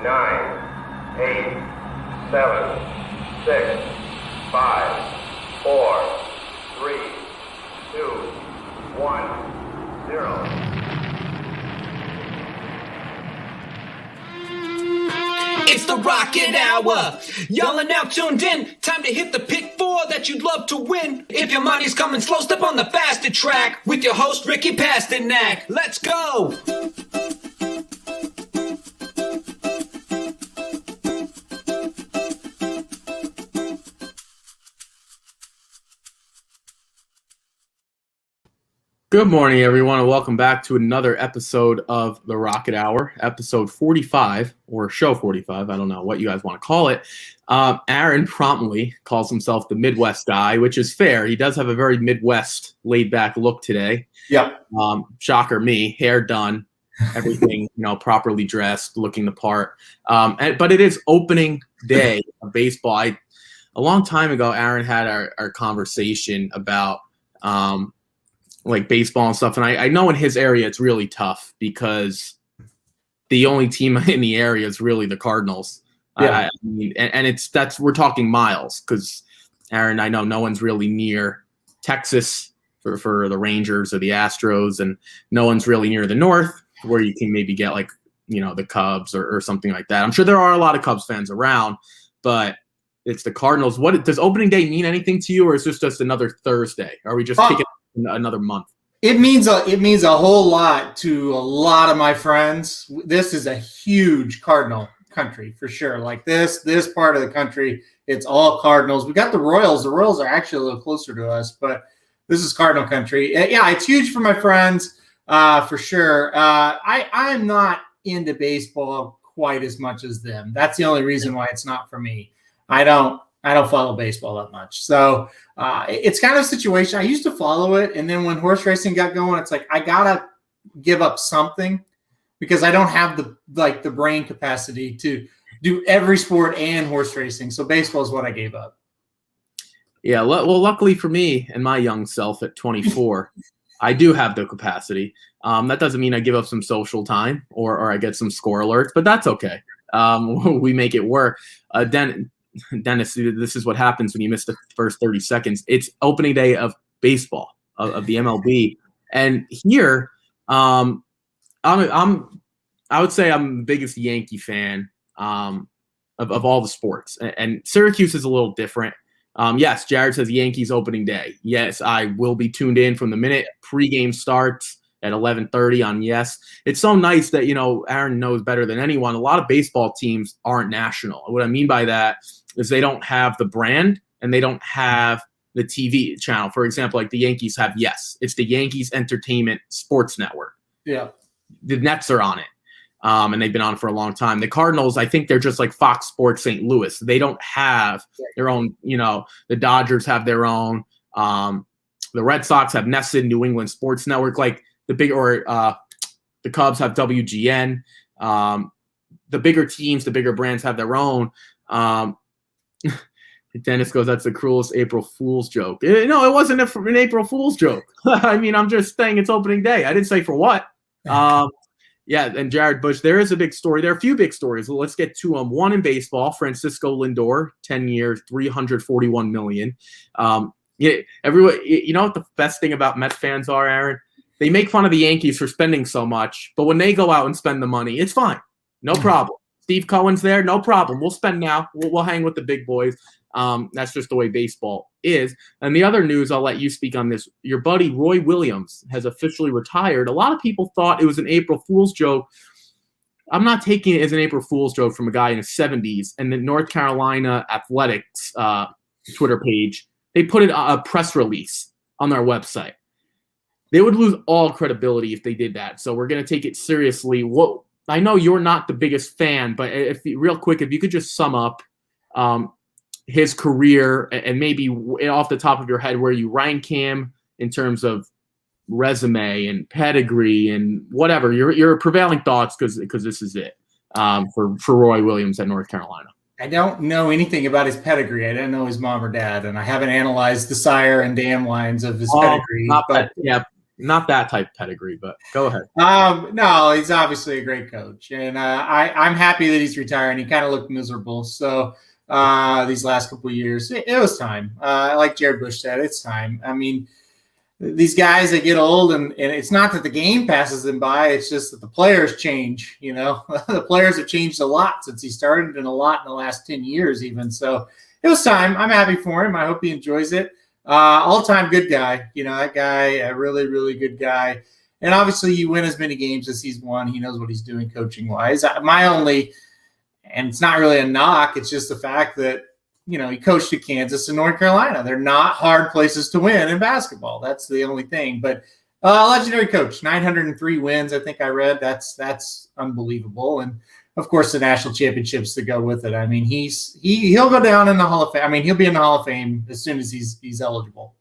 9, 8, 7, 6, 5, 4, 3, 2, 1, 0. It's the Rocket Hour. Y'all are now tuned in. Time to hit the pick four that you'd love to win. If your money's coming slow, step on the faster track with your host, Ricky Pasternak. Let's go. Good morning, everyone, and welcome back to another episode of the Rocket Hour, episode 45, or show 45. I don't know what you guys want to call it. Aaron promptly calls himself the Midwest guy, which is fair. He does have a very Midwest laid-back look today. Yep. Shocker me, hair done, everything properly dressed, looking the part. But it is opening day of baseball. A long time ago, Aaron had our conversation about like baseball and stuff. And I know in his area it's really tough because the only team in the area is really the Cardinals. Yeah. We're talking miles because Aaron, I know no one's really near Texas for the Rangers or the Astros, and no one's really near the North where you can maybe get like, the Cubs or something like that. I'm sure there are a lot of Cubs fans around, but it's the Cardinals. What does opening day mean anything to you, or is this just another Thursday? Are we just kicking another month? It means a whole lot to a lot of my friends. This is a huge Cardinal country for sure. Like this part of the country, it's all Cardinals. We got the Royals. The Royals are actually a little closer to us, but this is Cardinal country. Yeah, it's huge for my friends for sure. I'm not into baseball quite as much as them. That's the only reason why it's not for me. I don't follow baseball that much. So it's kind of a situation. I used to follow it, and then when horse racing got going, it's like I gotta give up something because I don't have the brain capacity to do every sport and horse racing. So baseball is what I gave up. Yeah, well, luckily for me and my young self at 24, I do have the capacity. That doesn't mean I give up some social time or I get some score alerts, but that's okay. We make it work. Dennis, this is what happens when you miss the first 30 seconds. It's opening day of baseball, of the MLB. And here, I would say I'm the biggest Yankee fan of all the sports. And Syracuse is a little different. Yes, Jared says Yankees opening day. Yes, I will be tuned in from the minute pregame starts at 11:30 on Yes. It's so nice that, Aaron knows better than anyone. A lot of baseball teams aren't national. What I mean by that is they don't have the brand and they don't have the TV channel. For example, like the Yankees have Yes. It's the Yankees Entertainment Sports Network. Yeah. The Nets are on it, and they've been on it for a long time. The Cardinals, I think they're just like Fox Sports St. Louis. They don't have their own, the Dodgers have their own. The Red Sox have Nesson, New England Sports Network. Like the Cubs have WGN. The bigger teams, the bigger brands have their own. Dennis goes, that's the cruelest April Fool's joke. No, it wasn't an April Fool's joke. I mean, I'm just saying it's opening day. I didn't say for what. Yeah, and Jared Bush, there is a big story. There are a few big stories. Well, let's get to them. One in baseball, Francisco Lindor, 10 years, $341 million. Yeah, everyone. You know what the best thing about Mets fans are, Aaron? They make fun of the Yankees for spending so much, but when they go out and spend the money, it's fine. No problem. Steve Cohen's there, no problem. We'll spend now. We'll hang with the big boys. That's just the way baseball is. And the other news, I'll let you speak on this. Your buddy Roy Williams has officially retired. A lot of people thought it was an April Fool's joke. I'm not taking it as an April Fool's joke from a guy in his 70s. And the North Carolina Athletics Twitter page, they put a press release on their website. They would lose all credibility if they did that. So we're going to take it seriously. I know you're not the biggest fan, but real quick, if you could just sum up his career and maybe off the top of your head where you rank him in terms of resume and pedigree and whatever your prevailing thoughts, because this is it for Roy Williams at North Carolina. I don't know anything about his pedigree. I don't know his mom or dad, and I haven't analyzed the sire and dam lines of his pedigree. Yeah, Not that type of pedigree, but go ahead. No, he's obviously a great coach, and I'm happy that he's retiring. He kind of looked miserable, so these last couple of years, it was time. Like Jared Bush said, it's time. I mean, these guys that get old, and it's not that the game passes them by, it's just that the players change. You know, the players have changed a lot since he started, and a lot in the last 10 years even. So it was time. I'm happy for him. I hope he enjoys it. All-time good guy. You know, that guy, a really, really good guy. And obviously you win as many games as he's won. He knows what he's doing coaching-wise. My only, and it's not really a knock, it's just the fact that, you know, he coached at Kansas and North Carolina. They're not hard places to win in basketball. That's the only thing. But legendary coach, 903 wins, I think I read. That's unbelievable. And, of course, the national championships that go with it. I mean, he'll go down in the Hall of Fame. I mean, he'll be in the Hall of Fame as soon as he's eligible.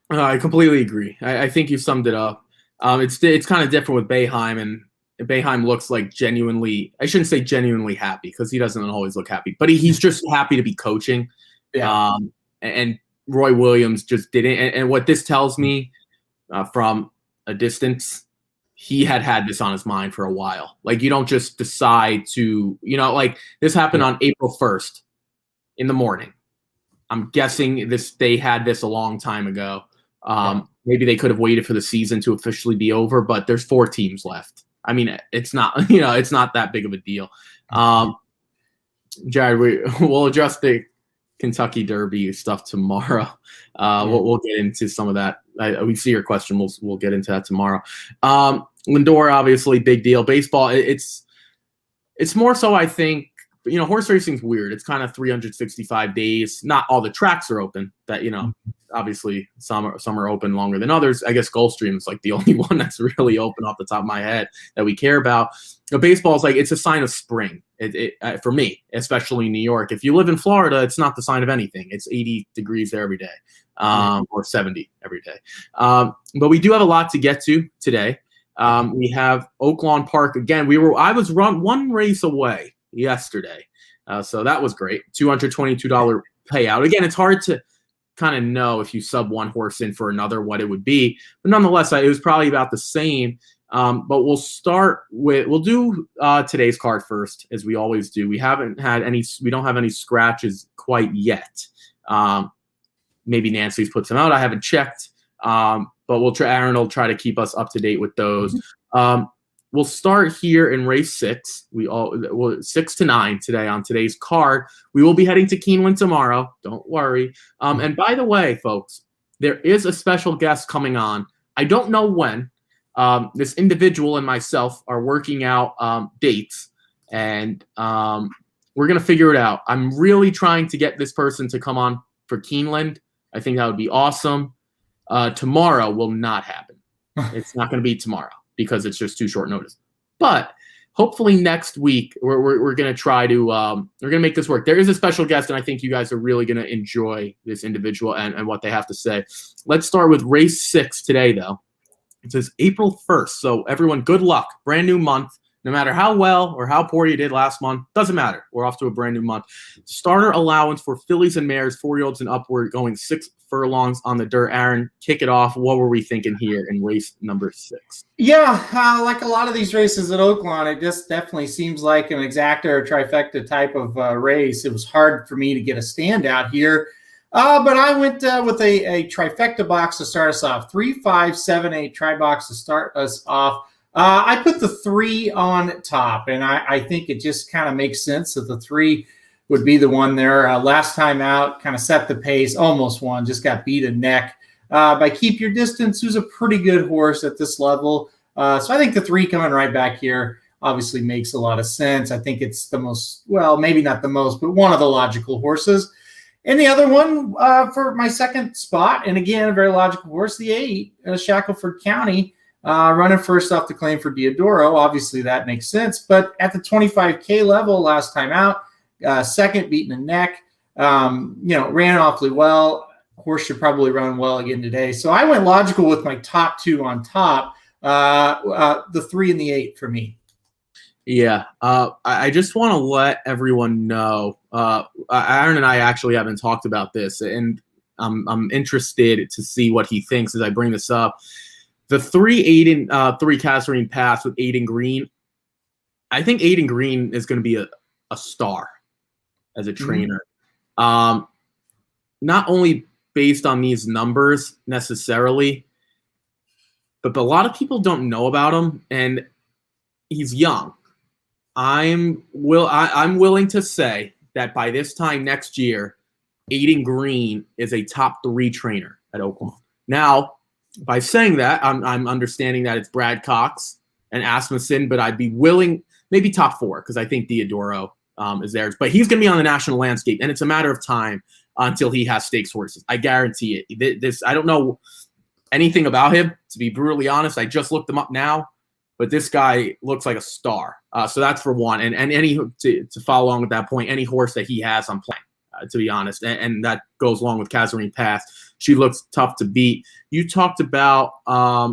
I completely agree. I think you summed it up. It's kind of different with Boeheim, and Boeheim looks like genuinely – I shouldn't say genuinely happy because he doesn't always look happy, but he's just happy to be coaching. Yeah. And Roy Williams just didn't. And what this tells me from a distance – he had this on his mind for a while. Like, you don't just decide to, you know, like this happened on April 1st in the morning. I'm guessing they had this a long time ago. Maybe they could have waited for the season to officially be over, but there's 4 teams left. I mean, it's not, you know, it's not that big of a deal. Jared, we'll address the Kentucky Derby stuff tomorrow. We'll get into some of that. We see your question. We'll get into that tomorrow. Lindor, obviously, big deal. Baseball, it's more so, I think, you know, horse racing's weird. It's kind of 365 days. Not all the tracks are open. That, you know, obviously some are open longer than others. I guess Gulfstream is like the only one that's really open off the top of my head that we care about. But baseball is like, it's a sign of spring. For me, especially in New York. If you live in Florida, it's not the sign of anything. It's 80 degrees there every day, or 70 every day. But we do have a lot to get to today. We have Oaklawn Park again. I was one race away yesterday, so that was great. $222 payout. Again, it's hard to kind of know if you sub one horse in for another what it would be, but nonetheless, it was probably about the same. But we'll do today's card first, as we always do. We don't have any scratches quite yet. Maybe Nancy's put some out. I haven't checked. But Aaron will try to keep us up to date with those. We'll start here in race 6. 6 to 9 today on today's card. We will be heading to Keeneland tomorrow. Don't worry. And by the way, folks, there is a special guest coming on. I don't know when. This individual and myself are working out dates, and we're going to figure it out. I'm really trying to get this person to come on for Keeneland. I think that would be awesome. Tomorrow will not happen. It's not going to be tomorrow because it's just too short notice. But hopefully next week we're going to try to we're going to make this work. There is a special guest, and I think you guys are really going to enjoy this individual and what they have to say. Let's start with race 6 today, though. It says April 1st. So everyone, good luck. Brand new month. No matter how well or how poor you did last month, doesn't matter. We're off to a brand new month. Starter allowance for fillies and mares, 4-year-olds and upward, going 6 furlongs on the dirt. Aaron, kick it off. What were we thinking here in race number 6? Yeah, like a lot of these races at Oaklawn, it just definitely seems like an exacta or trifecta type of race. It was hard for me to get a standout here. But I went with a trifecta box to start us off. 3, 5, 7, 8 tri box to start us off. I put the 3 on top, and I think it just kind of makes sense that the 3 would be the one there. Last time out, kind of set the pace, almost won, just got beat a neck by Keep Your Distance, who's a pretty good horse at this level. So I think the 3 coming right back here obviously makes a lot of sense. I think it's the most, well, maybe not the most, but one of the logical horses. And the other one for my second spot, and again, a very logical horse, the 8, Shackelford County. Running first off the claim for Diodoro. Obviously, that makes sense. But at the 25K level last time out, second beating the neck, ran awfully well. Horse should probably run well again today. So I went logical with my top 2 on top, the 3 and the 8 for me. Yeah. I just want to let everyone know, Aaron and I actually haven't talked about this, and I'm interested to see what he thinks as I bring this up. The 3 Kasserine Pass with Aiden Green. I think Aiden Green is going to be a star as a trainer. Not only based on these numbers necessarily, but a lot of people don't know about him, and he's young. I'm willing to say that by this time next year, Aiden Green is a top 3 trainer at Oaklawn. Now, by saying that, I'm understanding that it's Brad Cox and Asmussen, but I'd be willing, maybe top 4, because I think Diodoro is theirs. But he's going to be on the national landscape, and it's a matter of time until he has stakes horses. I guarantee it. I don't know anything about him, to be brutally honest. I just looked him up now, but this guy looks like a star. So that's for one. And any to follow along with that point, any horse that he has, I'm playing, to be honest. And that goes along with Kasserine Pass. She looks tough to beat. You talked about I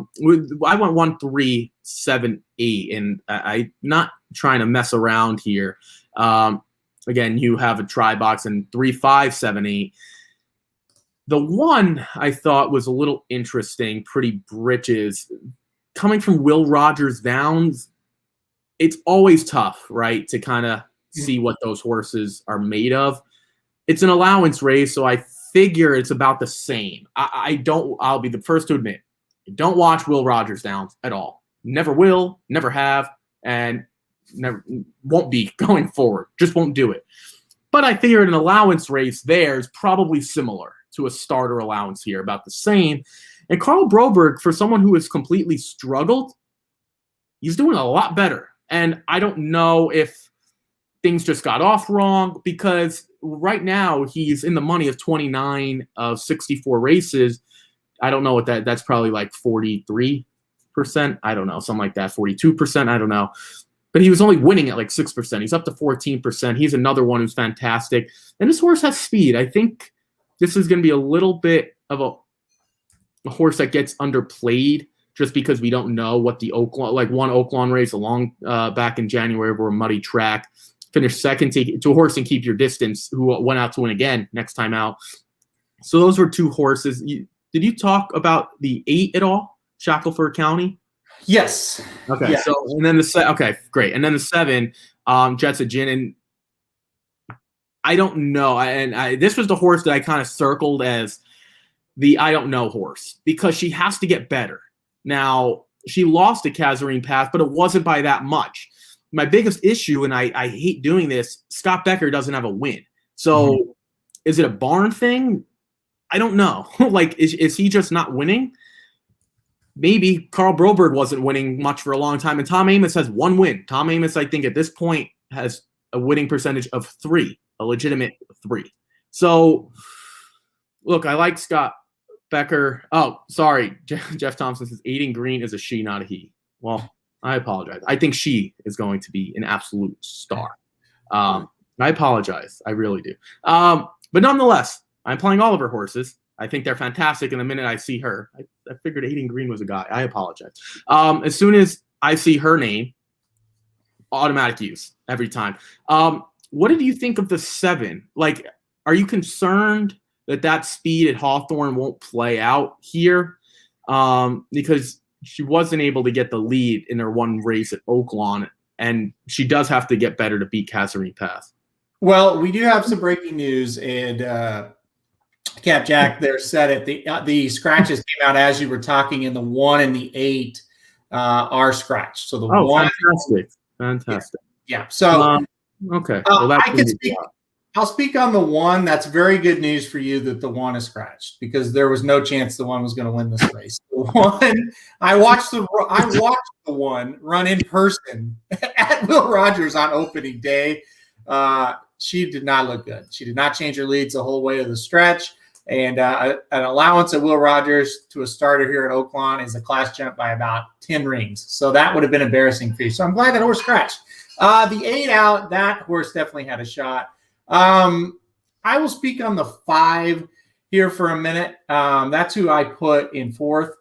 went 1, 3, 7, 8, and I'm not trying to mess around here. Again, you have a try box and 3, 5, 7, 8. The one I thought was a little interesting, pretty britches, coming from Will Rogers Downs. It's always tough, right, to kind of see what those horses are made of. It's an allowance race, so I figure it's about the same. I'll be the first to admit, I don't watch Will Rogers Downs at all. Never will, never have, and never won't be going forward. Just won't do it. But I figure an allowance race there is probably similar to a starter allowance here, about the same. And Carl Broberg, for someone who has completely struggled, he's doing a lot better. And I don't know if things just got off wrong, because right now he's in the money of 29 of 64 races. I don't know what that's probably like 43%. I don't know, something like that, 42%. I don't know. But he was only winning at like 6%. He's up to 14%. He's another one who's fantastic. And this horse has speed. I think this is going to be a little bit of a horse that gets underplayed just because we don't know what the Oaklawn, like one Oaklawn race along back in January over a muddy track, finished second to a horse and Keep Your Distance, who went out to win again next time out. So those were 2 horses. Did you talk about the 8 at all, Shackelford County? Yes. Okay. Yeah. So, and then okay, great. And then the 7, Jets of Gin. And I don't know. This was the horse that I kind of circled as the I don't know horse, because she has to get better. Now, she lost to Kasserine Pass, but it wasn't by that much. My biggest issue, and I hate doing this, Scott Becker doesn't have a win. So is it a barn thing? I don't know. Like, is he just not winning? Maybe. Carl Broberg wasn't winning much for a long time, and Tom Amos has 1 win. Tom Amos, I think, at this point has a winning percentage of 3, a legitimate 3. So, look, I like Scott Becker. Oh, sorry. Jeff Thompson says Aiden Green is a she, not a he. Well, I apologize. I think she is going to be an absolute star. I apologize. I really do. But nonetheless, I'm playing all of her horses. I think they're fantastic. And the minute I see her, I figured Aiden Green was a guy. I apologize. As soon as I see her name, automatic use every time. What did you think of the 7? Like, are you concerned that speed at Hawthorne won't play out here? Because she wasn't able to get the lead in her 1 race at Oaklawn, and she does have to get better to beat Kasserine Pass. Well, we do have some breaking news, and Cap Jack there said it. The scratches came out as you were talking, and the 1 and the 8 are scratched. So the 1, fantastic. Yeah. So okay. Well, I can speak. I'll speak on the 1. That's very good news for you that the 1 is scratched, because there was no chance the 1 was going to win this race. The 1, I watched the 1 run in person at Will Rogers on opening day. She did not look good. She did not change her leads the whole way of the stretch. And an allowance at Will Rogers to a starter here at Oaklawn is a class jump by about 10 rings. So that would have been embarrassing for you. So I'm glad that horse scratched. The 8 out, that horse definitely had a shot. I will speak on the 5 here for a minute. That's who I put in 4th,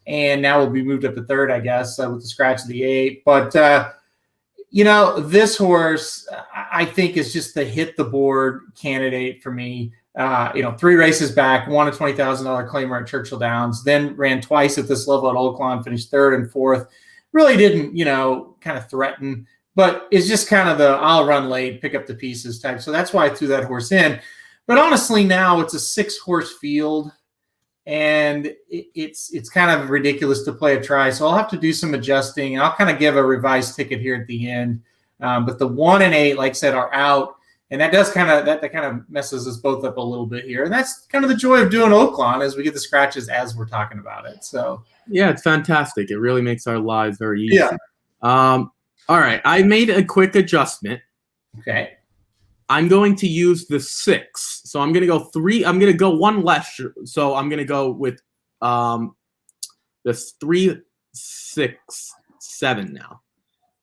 and now will be moved up to 3rd, I guess, with the scratch of the 8. But, this horse, I think, is just the hit the board candidate for me. 3 races back, won a $20,000 claimer at Churchill Downs, then ran twice at this level at Oaklawn, finished 3rd and 4th. Really didn't, kind of threaten, but it's just kind of the I'll run late, pick up the pieces type. So that's why I threw that horse in. But honestly, now it's a 6-horse field, and it's kind of ridiculous to play a try. So I'll have to do some adjusting, and I'll kind of give a revised ticket here at the end. But the 1 and 8, like I said, are out. And that does kind of messes us both up a little bit here. And that's kind of the joy of doing Oaklawn, as we get the scratches as we're talking about it. So yeah, it's fantastic. It really makes our lives very easy. Yeah. All right. I made a quick adjustment. Okay. I'm going to use the 6. So I'm going to go 3. I'm going to go 1 less. So I'm going to go with this 3, 6, 7 now.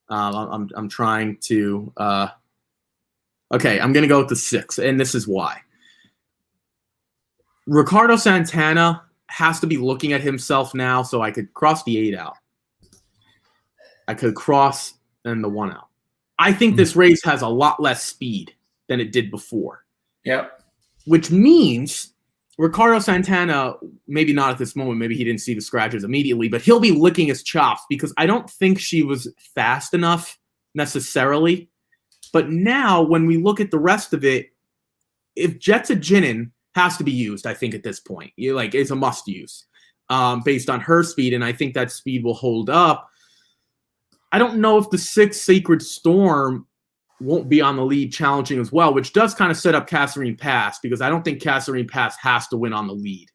I'm trying to okay, I'm going to go with the 6, and this is why. Ricardo Santana has to be looking at himself now, so I could cross the 8 out. I could cross and the 1 out. I think this race has a lot less speed than it did before. Yep. Which means Ricardo Santana, maybe not at this moment, maybe he didn't see the scratches immediately, but he'll be licking his chops because I don't think she was fast enough necessarily. But now, when we look at the rest of it, if Jetsa Jinin has to be used, I think at this point, it's a must use based on her speed, and I think that speed will hold up. I don't know if the 6 Sacred Storm won't be on the lead challenging as well, which does kind of set up Kasserine Pass, because I don't think Kasserine Pass has to win on the lead.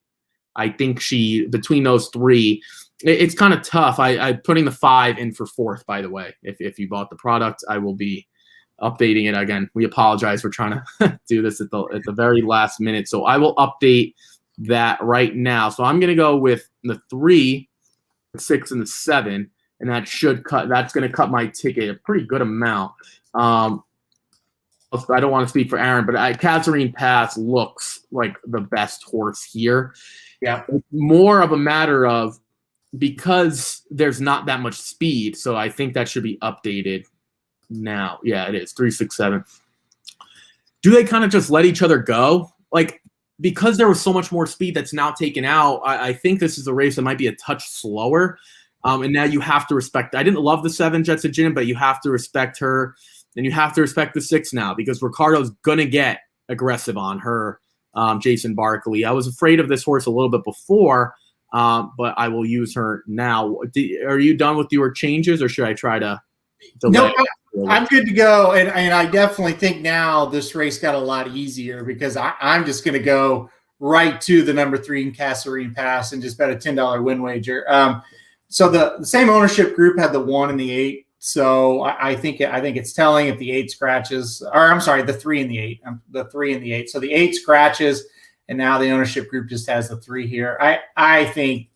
I think between those 3, it's kind of tough. I'm putting the 5 in for 4th, by the way. If you bought the product, I will be updating it again. We apologize for trying to do this at the very last minute. So I will update that right now. So I'm going to go with the 3, 6, and the 7, and that's going to cut my ticket a pretty good amount. I don't want to speak for Aaron, but Kasserine Pass looks like the best horse here. Yeah. It's more of a matter of, because there's not that much speed, so I think that should be updated now. Yeah, it is 3, 6, 7. Do they kind of just let each other go? Because there was so much more speed that's now taken out, I think this is a race that might be a touch slower. And now you have to respect. I didn't love the 7 Jetsa Jinin, but you have to respect her, and you have to respect the 6 now, because Ricardo's gonna get aggressive on her. Jason Barkley. I was afraid of this horse a little bit before, but I will use her now. Are you done with your changes, or should I try to delay? No, I'm good to go. And I definitely think now this race got a lot easier, because I'm just going to go right to the number 3 in Kasserine Pass and just bet a $10 win wager. So the same ownership group had the 1 and the 8. So I think it's telling if the 8 scratches, or I'm sorry, the 3 and the 8, the 3 and the 8. So the 8 scratches, and now the ownership group just has the 3 here. I think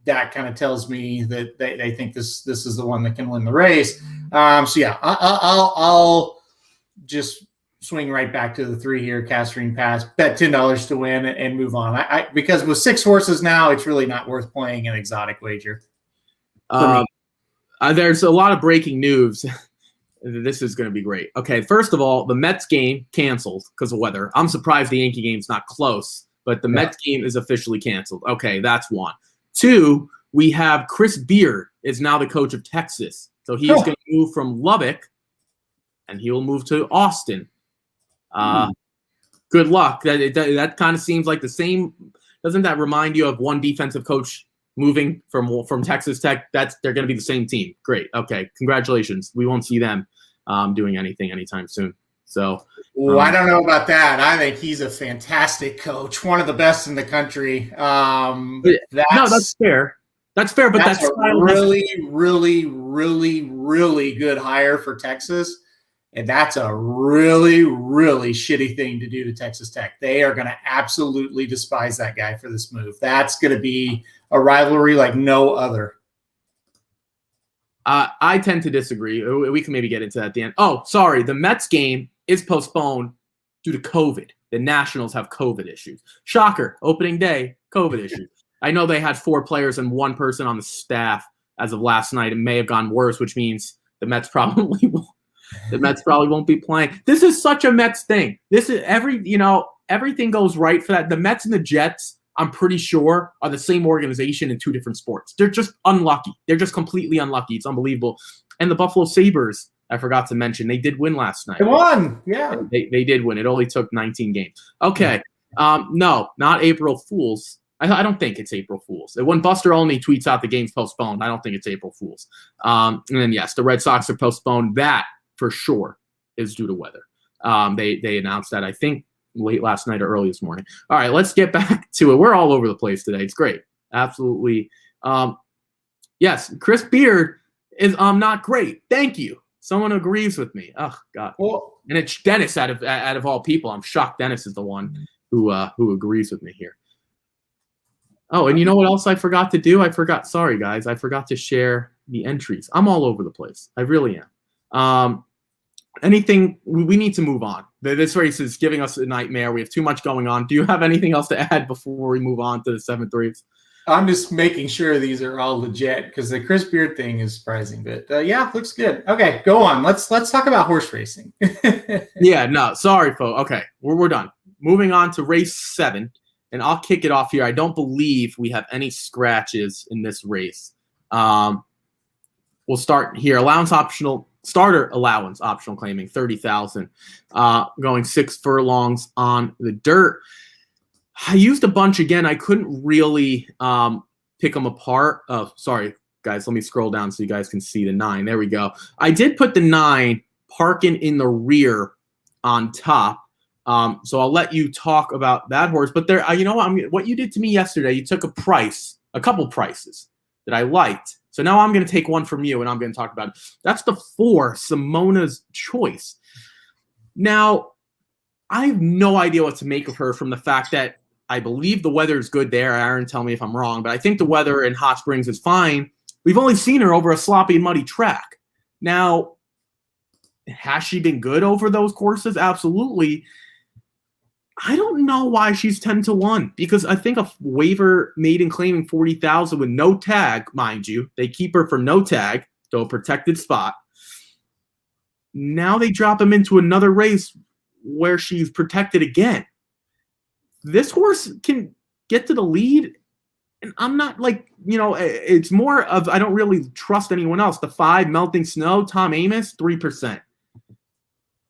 that kind of tells me that they think this is the one that can win the race. So yeah, I'll just swing right back to the 3 here, Kasserine Pass, bet $10 to win, and move on. Because with 6 horses now, it's really not worth playing an exotic wager. There's a lot of breaking news. This is going to be great. Okay, first of all, the Mets game canceled because of weather. I'm surprised the Yankee game's not close, but the Mets game is officially canceled. Okay, that's 1. 2, we have Chris Beard is now the coach of Texas. So he's going to move from Lubbock, and he will move to Austin. Good luck. That kind of seems like the same. Doesn't that remind you of one defensive coach moving from Texas Tech? They're going to be the same team. Great. Okay. Congratulations. We won't see them doing anything anytime soon. So I don't know about that. I think he's a fantastic coach, one of the best in the country. That's fair. That's fair, but that's a really, really, really, really good hire for Texas. And that's a really, really shitty thing to do to Texas Tech. They are going to absolutely despise that guy for this move. That's going to be a rivalry like no other. I tend to disagree. We can maybe get into that at the end. Oh, sorry. The Mets game is postponed due to COVID. The Nationals have COVID issues. Shocker. Opening day, COVID issues. I know they had 4 players and 1 person on the staff as of last night. It may have gone worse, which means the Mets probably won't be playing. This is such a Mets thing. This is everything goes right for that. The Mets and the Jets, I'm pretty sure, are the same organization in two different sports. They're just unlucky. They're just completely unlucky. It's unbelievable. And the Buffalo Sabres, I forgot to mention, they did win last night. They won. Yeah. They did win. It only took 19 games. Okay. No, not April Fools. I don't think it's April Fools. When Buster Olney tweets out the game's postponed, I don't think it's April Fools. And then, yes, the Red Sox are postponed. That, for sure, is due to weather. They announced that, I think, late last night or early this morning. All right, let's get back to it. We're all over the place today. It's great. Absolutely. Yes, Chris Beard is not great. Thank you. Someone agrees with me. Oh, God. Well, and it's Dennis out of all people. I'm shocked Dennis is the one who agrees with me here. Oh, and you know what else I forgot to do? Sorry, guys. I forgot to share the entries. I'm all over the place. I really am. Anything, we need to move on. This race is giving us a nightmare. We have too much going on. Do you have anything else to add before we move on to the 7-3s? I'm just making sure these are all legit because the Chris Beard thing is surprising. But yeah, looks good. Okay, go on. Let's talk about horse racing. Yeah, no, sorry, folks. Okay, we're done. Moving on to race 7. And I'll kick it off here. I don't believe we have any scratches in this race. We'll start here. Starter allowance optional claiming 30,000. Going 6 furlongs on the dirt. I used a bunch again. I couldn't really pick them apart. Oh, sorry, guys. Let me scroll down so you guys can see the 9. There we go. I did put the 9 parking in the rear on top. So I'll let you talk about that horse. But there, you know what you did to me yesterday, you took a couple prices that I liked. So now I'm going to take one from you, and I'm going to talk about it. That's the 4, Simona's Choice. Now, I have no idea what to make of her from the fact that I believe the weather is good there. Aaron, tell me if I'm wrong. But I think the weather in Hot Springs is fine. We've only seen her over a sloppy and muddy track. Now, has she been good over those courses? Absolutely. I don't know why she's 10-1 because I think a waiver maiden claiming 40,000 with no tag, mind you. They keep her for no tag, so a protected spot. Now they drop him into another race where she's protected again. This horse can get to the lead, and I'm not it's more of I don't really trust anyone else. The 5, Melting Snow, Tom Amos, 3%.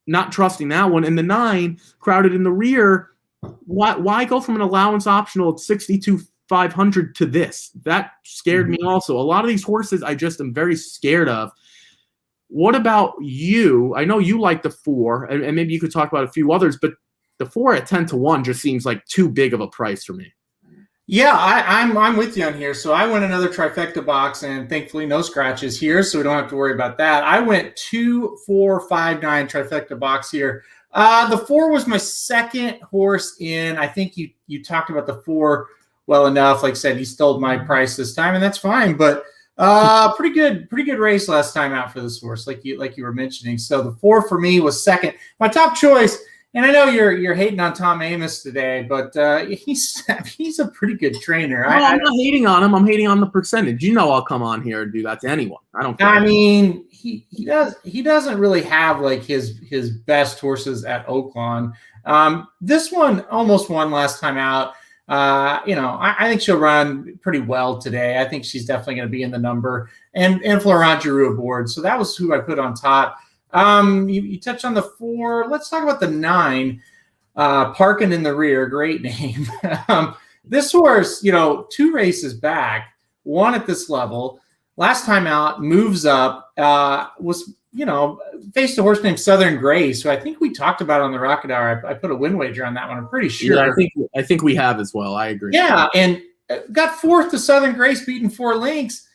Not trusting that one. And the 9, Crowded in the Rear, why go from an allowance optional at 62,500 to this? That scared me also. A lot of these horses I just am very scared of. What about you? I know you like the 4, and maybe you could talk about a few others, but the 4 at 10-1 just seems like too big of a price for me. Yeah, I'm with you on here. So I went another trifecta box, and thankfully no scratches here, so we don't have to worry about that. I went 2, 4, 5, 9 trifecta box here. The 4 was my second horse in. I think you talked about the 4 well enough. Like I said, he stole my price this time, and that's fine. But pretty good race last time out for this horse, like you were mentioning. So the 4 for me was second. My top choice. And I know you're hating on Tom Amos today, but he's a pretty good trainer. No, I'm not hating on him. I'm hating on the percentage. You know I'll come on here and do that to anyone. I don't care. I mean, he doesn't really have like his best horses at Oaklawn. This one almost won last time out. I think she'll run pretty well today. I think she's definitely going to be in the number. And Florent Giroux aboard. So that was who I put on top. You touched on the 4. Let's talk about the 9, Parking in the Rear. Great name. This horse, 2 races back, won at this level. Last time out, moves up, was, faced a horse named Southern Grace, who I think we talked about on the Rocket Hour. I put a win wager on that one. I'm pretty sure. Yeah, I think we have as well. I agree. Yeah, and got 4th to Southern Grace, beating 4 lengths.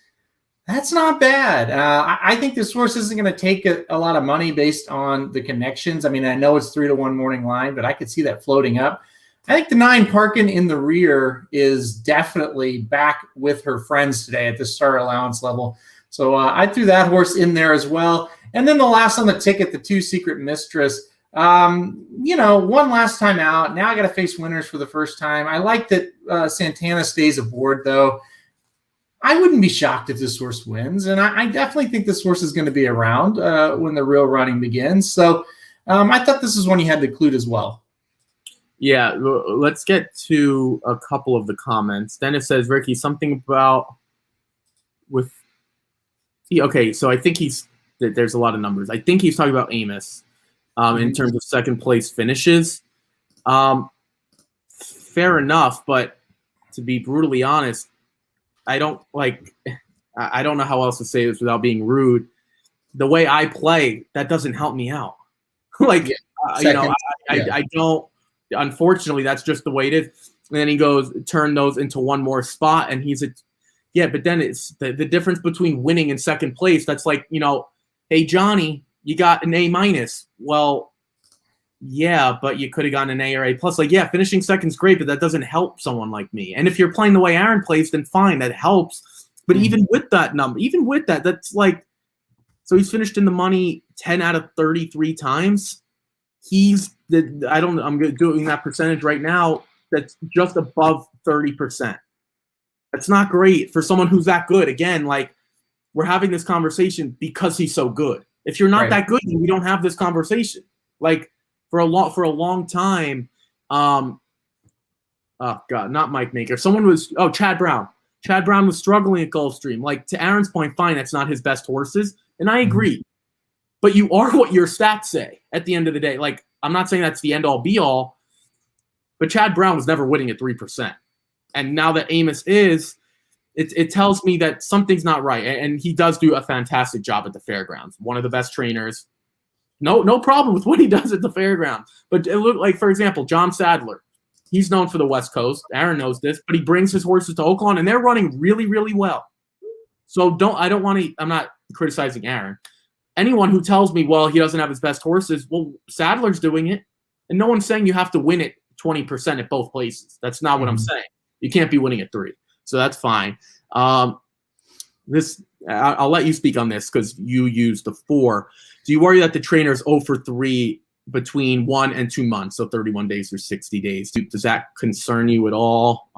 That's not bad. I think this horse isn't going to take a lot of money based on the connections. I mean, I know it's 3-1 morning line, but I could see that floating up. I think the 9 Parking in the Rear is definitely back with her friends today at the starter allowance level. So I threw that horse in there as well. And then the last on the ticket, the 2 Secret Mistress, won last time out. Now I got to face winners for the first time. I like that Santana stays aboard, though. I wouldn't be shocked if this horse wins, and I definitely think this horse is going to be around when the real running begins. So I thought this is one you had to include as well. Yeah, let's get to a couple of the comments. Dennis says, Ricky, something about with. Okay, so I think there's a lot of numbers. I think he's talking about Amos in terms of second place finishes. Fair enough, but to be brutally honest, I don't know how else to say this without being rude. The way I play, that doesn't help me out. I don't. Unfortunately, that's just the way it is. And then he goes, turn those into one more spot, and but then it's the difference between winning and second place. That's like, hey, Johnny, you got an A-. Well, yeah, but you could have gotten an A or A+. Finishing second's great, but that doesn't help someone like me. And if you're playing the way Aaron plays, then fine, that helps. But even with that number, that's like, so he's finished in the money 10 out of 33 times. I'm doing that percentage right now. That's just above 30%. That's not great for someone who's that good. Again, we're having this conversation because he's so good. If you're not that good, we don't have this conversation. For a long time, oh God, not Mike Maker. Chad Brown. Chad Brown was struggling at Gulfstream. To Aaron's point, fine, that's not his best horses, and I agree. But you are what your stats say at the end of the day. I'm not saying that's the end-all, be-all, but Chad Brown was never winning at 3%. And now that Amos is, it tells me that something's not right. And he does do a fantastic job at the fairgrounds. One of the best trainers. No problem with what he does at the fairgrounds. But it looked like, for example, John Sadler. He's known for the West Coast. Aaron knows this, but he brings his horses to Oaklawn, and they're running really, really well. So I'm not criticizing Aaron. Anyone who tells me, well, he doesn't have his best horses, well, Sadler's doing it. And no one's saying you have to win it 20% at both places. That's not what I'm saying. You can't be winning at 3. So that's fine. I'll let you speak on this because you used the 4. Do you worry that the trainer's 0 for 3 between 1 and 2 months, so 31 days or 60 days? Does that concern you at all?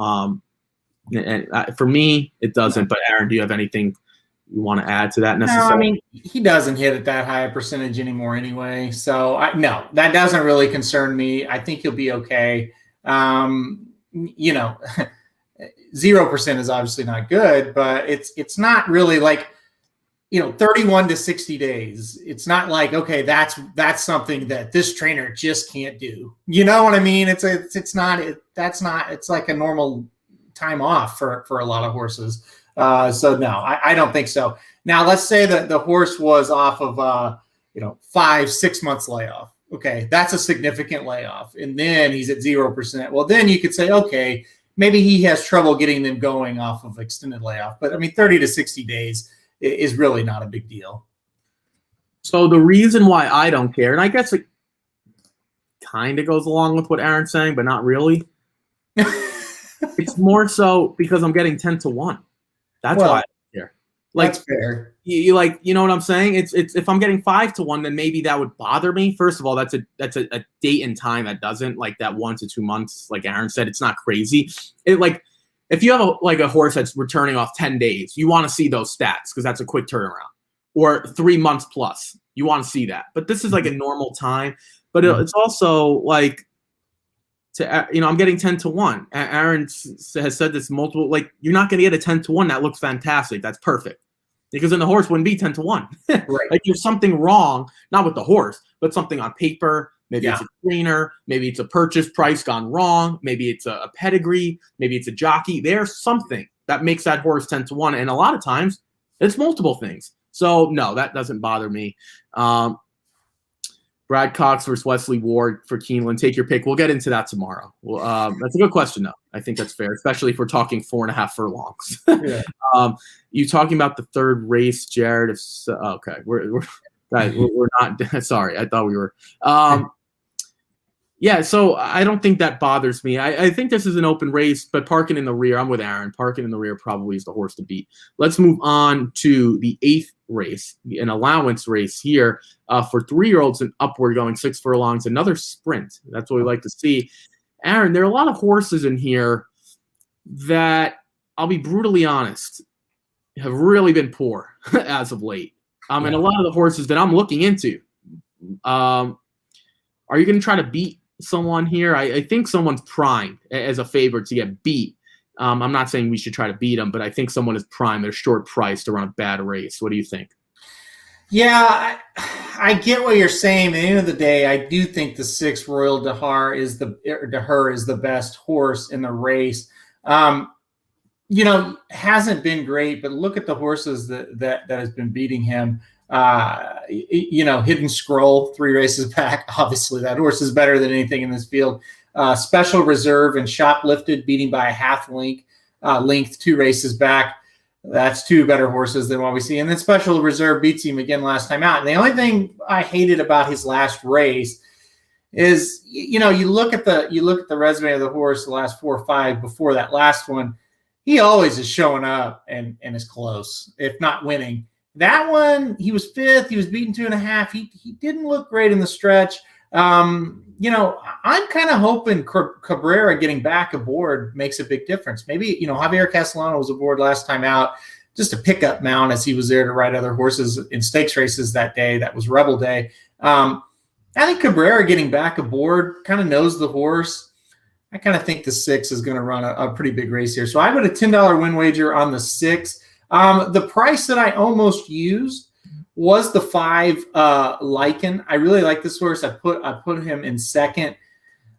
For me, it doesn't. But Aaron, do you have anything you want to add to that necessarily? No, I mean, he doesn't hit at that high a percentage anymore anyway. So, no, that doesn't really concern me. I think he'll be okay. 0% is obviously not good, but it's not really 31 to 60 days. It's not like, okay, that's something that this trainer just can't do. You know what I mean? It's like a normal time off for a lot of horses. So no, I don't think so. Now let's say that the horse was off of 5-6 months layoff. Okay, that's a significant layoff, and then he's at 0%. Well, then you could say, okay, maybe he has trouble getting them going off of extended layoff. But I mean, 30 to 60 days is really not a big deal. So the reason why I don't care, and I guess it kind of goes along with what Aaron's saying, but not really. It's more so because I'm getting 10 to 1. That's why I don't care. That's fair. You know what I'm saying? It's if I'm getting 5 to 1, then maybe that would bother me. First of all, that's a date and time that doesn't, that 1 to 2 months, like Aaron said, it's not crazy. If you have a horse that's returning off 10 days, you want to see those stats because that's a quick turnaround. Or 3 months plus, you want to see that. But this is a normal time. But it's also I'm getting 10 to 1. Aaron has said this multiple. You're not going to get a 10 to 1 that looks fantastic. That's perfect. Because then the horse wouldn't be 10 to 1. Right. There's something wrong, not with the horse, but something on paper. Maybe it's a trainer. Maybe it's a purchase price gone wrong. Maybe it's a pedigree. Maybe it's a jockey. There's something that makes that horse 10 to 1. And a lot of times it's multiple things. So no, that doesn't bother me. Brad Cox versus Wesley Ward for Keeneland. Take your pick. We'll get into that tomorrow. Well, that's a good question, though. I think that's fair, especially if we're talking 4.5 furlongs. Yeah. You talking about the third race, Jared? Okay, we're not. Sorry, I thought we were. Yeah, so I don't think that bothers me. I think this is an open race, but parking in the rear, I'm with Aaron. Parking in the rear probably is the horse to beat. Let's move on to the 8th race, an allowance race here for 3-year-olds and upward going 6 furlongs, another sprint. That's what we like to see. Aaron, there are a lot of horses in here that, I'll be brutally honest, have really been poor as of late. And a lot of the horses that I'm looking into, are you going to try to beat someone here. I think someone's primed as a favorite to get beat. I'm not saying we should try to beat them, but I think someone is primed at a short price to run a bad race. What do you think? Yeah, I get what you're saying. At the end of the day, I do think the 6 Royal Dahar is the best horse in the race. Hasn't been great, but look at the horses that has been beating him. Hidden Scroll 3 races back. Obviously, that horse is better than anything in this field. Special Reserve and Shoplifted beating by a half length 2 races back. That's 2 better horses than what we see. And then Special Reserve beats him again last time out. And the only thing I hated about his last race is, you look at the resume of the horse the last 4 or 5 before that last one. He always is showing up and is close, if not winning. That one, he was 5th. He was beaten 2.5. He didn't look great in the stretch. I'm kind of hoping Cabrera getting back aboard makes a big difference. Maybe, Javier Castellano was aboard last time out, just a pickup mount as he was there to ride other horses in stakes races that day. That was Rebel Day. I think Cabrera getting back aboard kind of knows the horse. I kind of think the 6 is going to run a pretty big race here. So I put a $10 win wager on the 6. The price that I almost used was the 5 Lycan. I really like this horse. I put him in 2nd.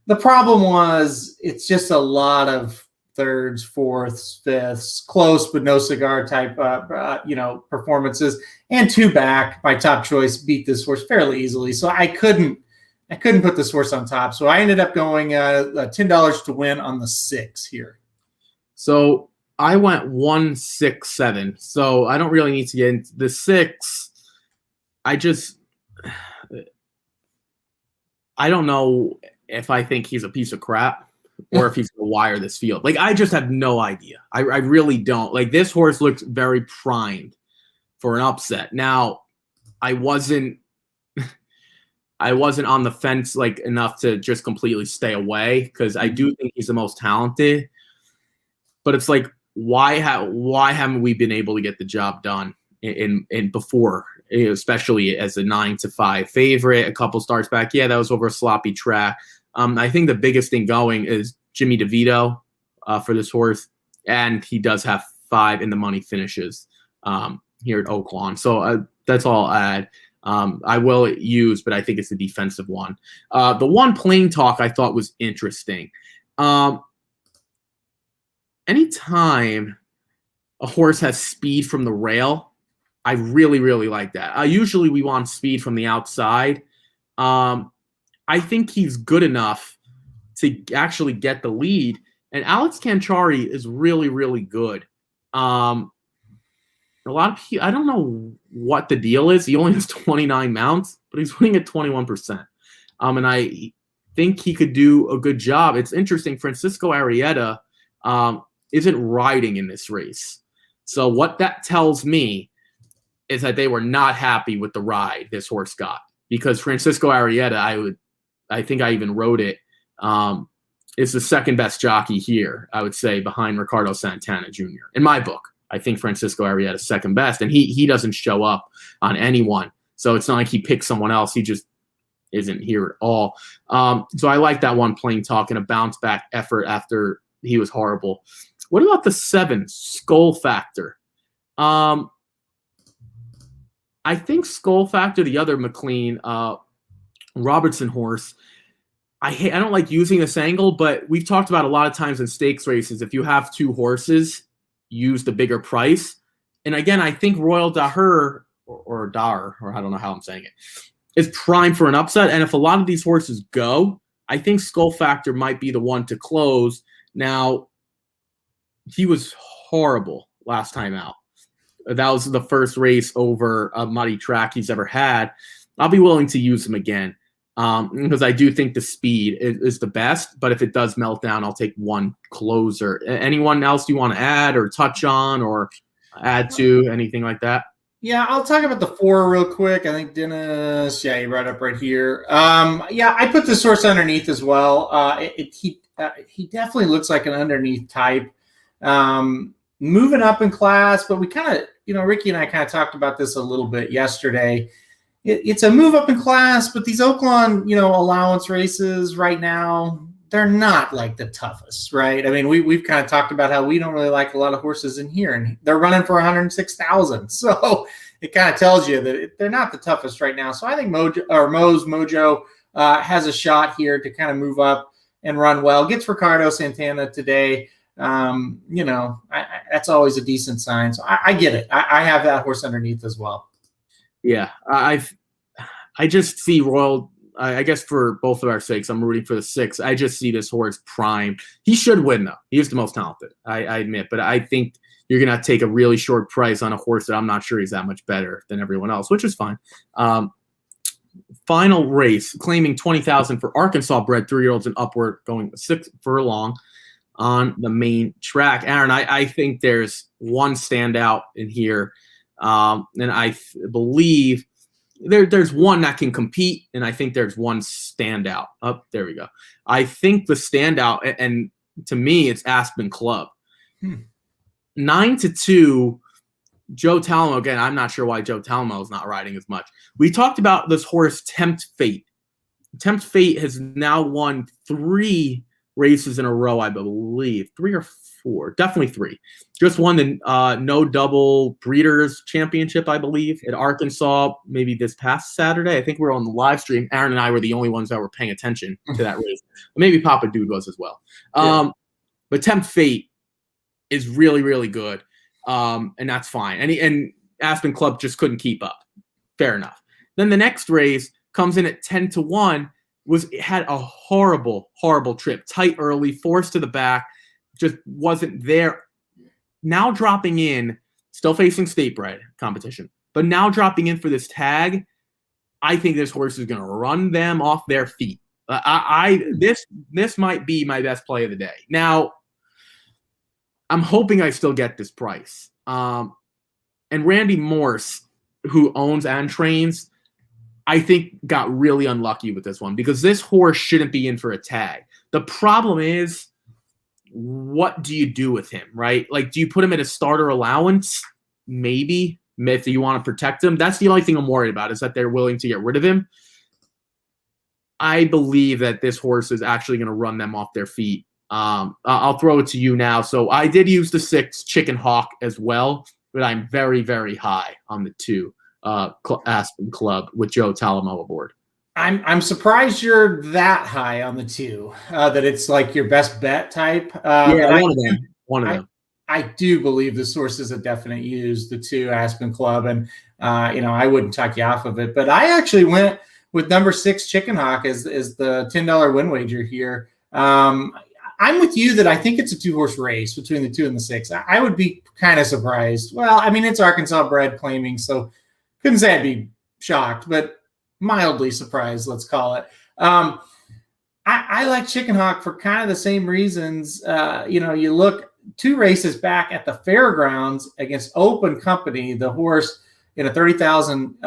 The problem was it's just a lot of 3rds, 4ths, 5ths, close but no cigar type performances. And 2 back, my top choice, beat this horse fairly easily. So I couldn't put this horse on top. So I ended up going $10 to win on the 6 here. So I went 1, 6, 7. So I don't really need to get into the 6. I don't know if I think he's a piece of crap or if he's going to wire this field. Like, I just have no idea. I really don't. Like, this horse looks very primed for an upset. Now, I wasn't on the fence like enough to just completely stay away because I do think he's the most talented. But it's like, why haven't we been able to get the job done in before, especially as a 9-5 favorite a couple starts back? Yeah, that was over a sloppy track. I think the biggest thing going is Jimmy DeVito for this horse, and he does have 5 in the money finishes here at Oaklawn. So that's all I'll add. I will use, but I think it's the defensive one. The one Plain Talk I thought was interesting. Anytime a horse has speed from the rail, I really, really like that. Usually we want speed from the outside. I think he's good enough to actually get the lead. And Alex Canchari is really, really good. A lot of people, I don't know what the deal is. He only has 29 mounts, but he's winning at 21%. And I think he could do a good job. It's interesting. Francisco Arrieta isn't riding in this race. So what that tells me is that they were not happy with the ride this horse got, because Francisco Arrieta, I think I even wrote it, is the second best jockey here, I would say, behind Ricardo Santana Jr. In my book. I think Francisco Arrieta is second best, and he doesn't show up on anyone. So it's not like he picked someone else. He just isn't here at all. So I like that one, Plain Talk, and a bounce back effort after he was horrible. What about the 7, Skull Factor? I think Skull Factor, the other McLean Robertson horse, I don't like using this angle, but we've talked about a lot of times in stakes races, if you have 2 horses, use the bigger price. And again, I think Royal Dahar, or Dar, or I don't know how I'm saying it, is primed for an upset. And if a lot of these horses go, I think Skull Factor might be the one to close. Now, he was horrible last time out. That was the first race over a muddy track he's ever had. I'll be willing to use him again because I do think the speed is the best. But if it does melt down, I'll take one closer. Anyone else you want to add or touch on or add to, anything like that? Yeah, I'll talk about the 4 real quick. I think Dennis, he brought up right here. I put this horse underneath as well. He definitely looks like an underneath type. Moving up in class, but we kind of, Ricky and I kind of talked about this a little bit yesterday. it's a move up in class, but these Oaklawn, allowance races right now, they're not like the toughest, right? I mean, we've kind of talked about how we don't really like a lot of horses in here, and they're running for 106,000. So it kind of tells you that they're not the toughest right now. So I think Mo's Mojo has a shot here to kind of move up and run well. Gets Ricardo Santana today. That's always a decent sign. So I get it. I have that horse underneath as well. Yeah, I just see Royal. I guess for both of our sakes, I'm rooting for the 6. I just see this horse primed. He should win, though. He is the most talented, I admit. But I think you're going to take a really short price on a horse that I'm not sure he's that much better than everyone else, which is fine. Final race, claiming $20,000 for Arkansas bred 3-year-olds and upward, going 6 furlong on the main track. Aaron, I think there's one standout in here, and I believe there's one that can compete, and I think there's one standout. Oh, there we go. I think the standout, and to me, it's Aspen Club. 9-2, Joe Talamo. Again, I'm not sure why Joe Talamo is not riding as much. We talked about this horse, Tempt Fate. Tempt Fate has now won 3 races in a row, I believe. 3 or 4. Definitely 3. Just won the No Double Breeders Championship, I believe, at Arkansas, maybe this past Saturday. I think we were on the live stream. Aaron and I were the only ones that were paying attention to that race. Maybe Papa Dude was as well. But Tempt Fate is really, really good, and that's fine. And Aspen Club just couldn't keep up. Fair enough. Then the next race comes in at 10-1. Had a horrible, horrible trip. Tight early, forced to the back, just wasn't there. Now dropping in, still facing state bred competition, but now dropping in for this tag, I think this horse is going to run them off their feet. This might be my best play of the day. Now, I'm hoping I still get this price. And Randy Morse, who owns and trains, I think got really unlucky with this one because this horse shouldn't be in for a tag. The problem is, what do you do with him, right? Like, do you put him at a starter allowance? Maybe, if you want to protect him. That's the only thing I'm worried about, is that they're willing to get rid of him. I believe that this horse is actually going to run them off their feet. I'll throw it to you now. So I did use the 6 Chicken Hawk as well, but I'm very, very high on the 2 Aspen Club with Joe Talamo aboard. I'm surprised you're that high on the 2, that it's like your best bet type. One of them. I do believe the source is a definite use, the 2 Aspen Club, and I wouldn't talk you off of it. But I actually went with number 6 Chicken Hawk as the $10 win wager here. I'm with you that I think it's a 2-horse race between the 2 and the 6. I would be kind of surprised. Well, I mean, it's Arkansas bred claiming, so couldn't say I'd be shocked, but mildly surprised, let's call it. I like Chicken Hawk for kind of the same reasons. You look 2 races back at the fairgrounds against Open Company, the horse in a $30,000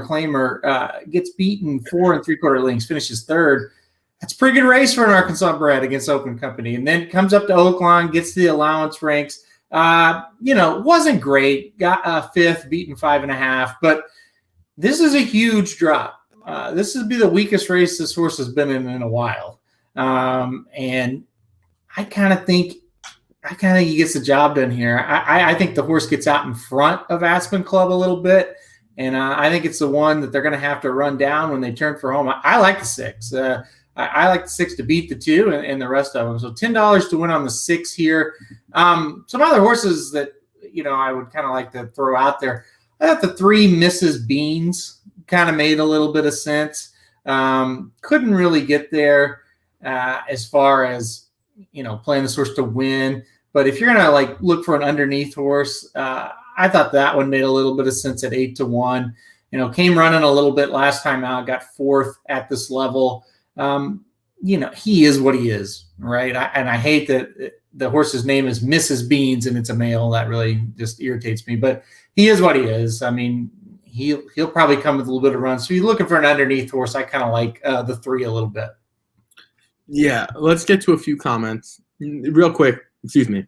claimer gets beaten 4 3/4 lengths, finishes 3rd. That's a pretty good race for an Arkansas bred against Open Company. And then comes up to Oaklawn, gets the allowance ranks. Wasn't great. Got 5th, beaten 5.5. But this is a huge drop. This would be the weakest race this horse has been in a while. And I kind of think he gets the job done here. I think the horse gets out in front of Aspen Club a little bit. And I think it's the one that they're going to have to run down when they turn for home. I like the 6. I like the 6 to beat the 2 and the rest of them. So $10 to win on the 6 here. Some other horses that, I would kind of like to throw out there. I thought the 3 Mrs. Beans kind of made a little bit of sense. Couldn't really get there as far as, playing this horse to win. But if you're going to look for an underneath horse, I thought that one made a little bit of sense at 8-1. Came running a little bit last time out, got 4th at this level. He is what he is, right? I hate that the horse's name is Mrs. Beans and it's a male. That really just irritates me. But he is what he is. I mean, he'll probably come with a little bit of run. So you're looking for an underneath horse. I kind of like the 3 a little bit. Yeah, let's get to a few comments real quick. Excuse me.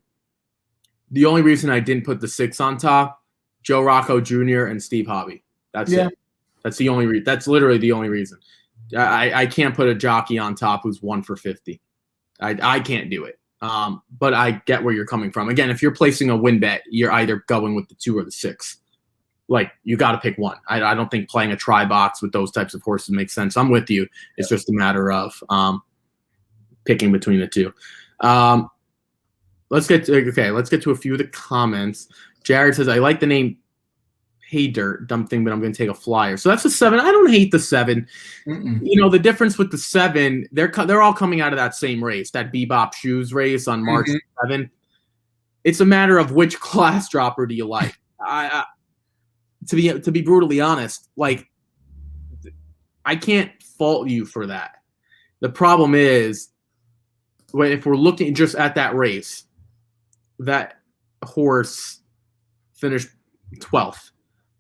The only reason I didn't put the 6 on top, Joe Rocco Jr. and Steve Hobby. That's it. That's the only that's literally the only reason. I can't put a jockey on top who's 1 for 50. I can't do it. But I get where you're coming from. Again, if you're placing a win bet, you're either going with the 2 or the 6. Like, you got to pick one. I don't think playing a try box with those types of horses makes sense. I'm with you. It's just a matter of picking between the two. Let's get to a few of the comments. Jared says, I like the name Hey Dirt, dumb thing, but I'm going to take a flyer. So that's a 7. I don't hate the 7. Mm-mm. You know, the difference with the 7, they're all coming out of that same race, that Bebop Shoes race on March 7th. It's a matter of which class dropper do you like. To be brutally honest, like, I can't fault you for that. The problem is, if we're looking just at that race, that horse finished 12th.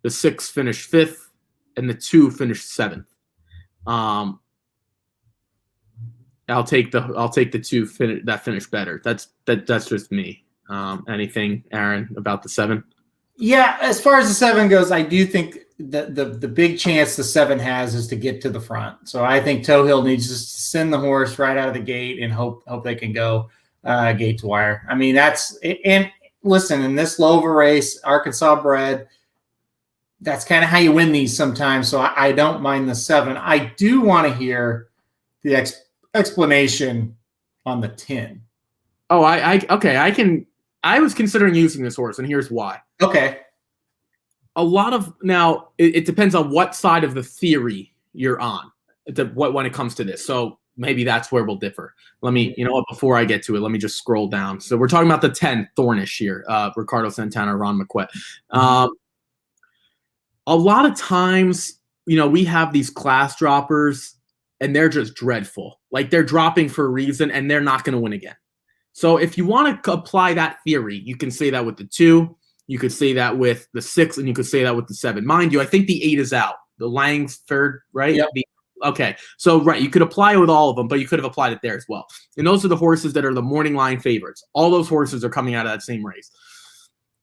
The 6 finished 5th, and the 2 finished 7th. I'll take the 2 that finished better. That's just me. Anything, Aaron, about the 7? Yeah, as far as the 7 goes, I do think that the big chance the 7 has is to get to the front. So I think Toe Hill needs to send the horse right out of the gate and hope they can go gate to wire. I mean, and listen, in this Lova race, Arkansas bred, that's kind of how you win these sometimes. So I don't mind the 7. I do want to hear the explanation on the 10. Oh, I was considering using this horse, and here's why. Okay. A lot of now, it depends on what side of the theory you're on when it comes to this. So maybe that's where we'll differ. Let me, before I get to it, let me just scroll down. So we're talking about the 10 Thornish here, Ricardo Santana, Ron McQuet. A lot of times, we have these class droppers, and they're just dreadful. Like, they're dropping for a reason, and they're not going to win again. So if you want to apply that theory, you can say that with the 2, you could say that with the 6, and you could say that with the 7. Mind you, I think the 8 is out. The Langsford, right? Yep. Okay. So, right, you could apply it with all of them, but you could have applied it there as well. And those are the horses that are the morning line favorites. All those horses are coming out of that same race.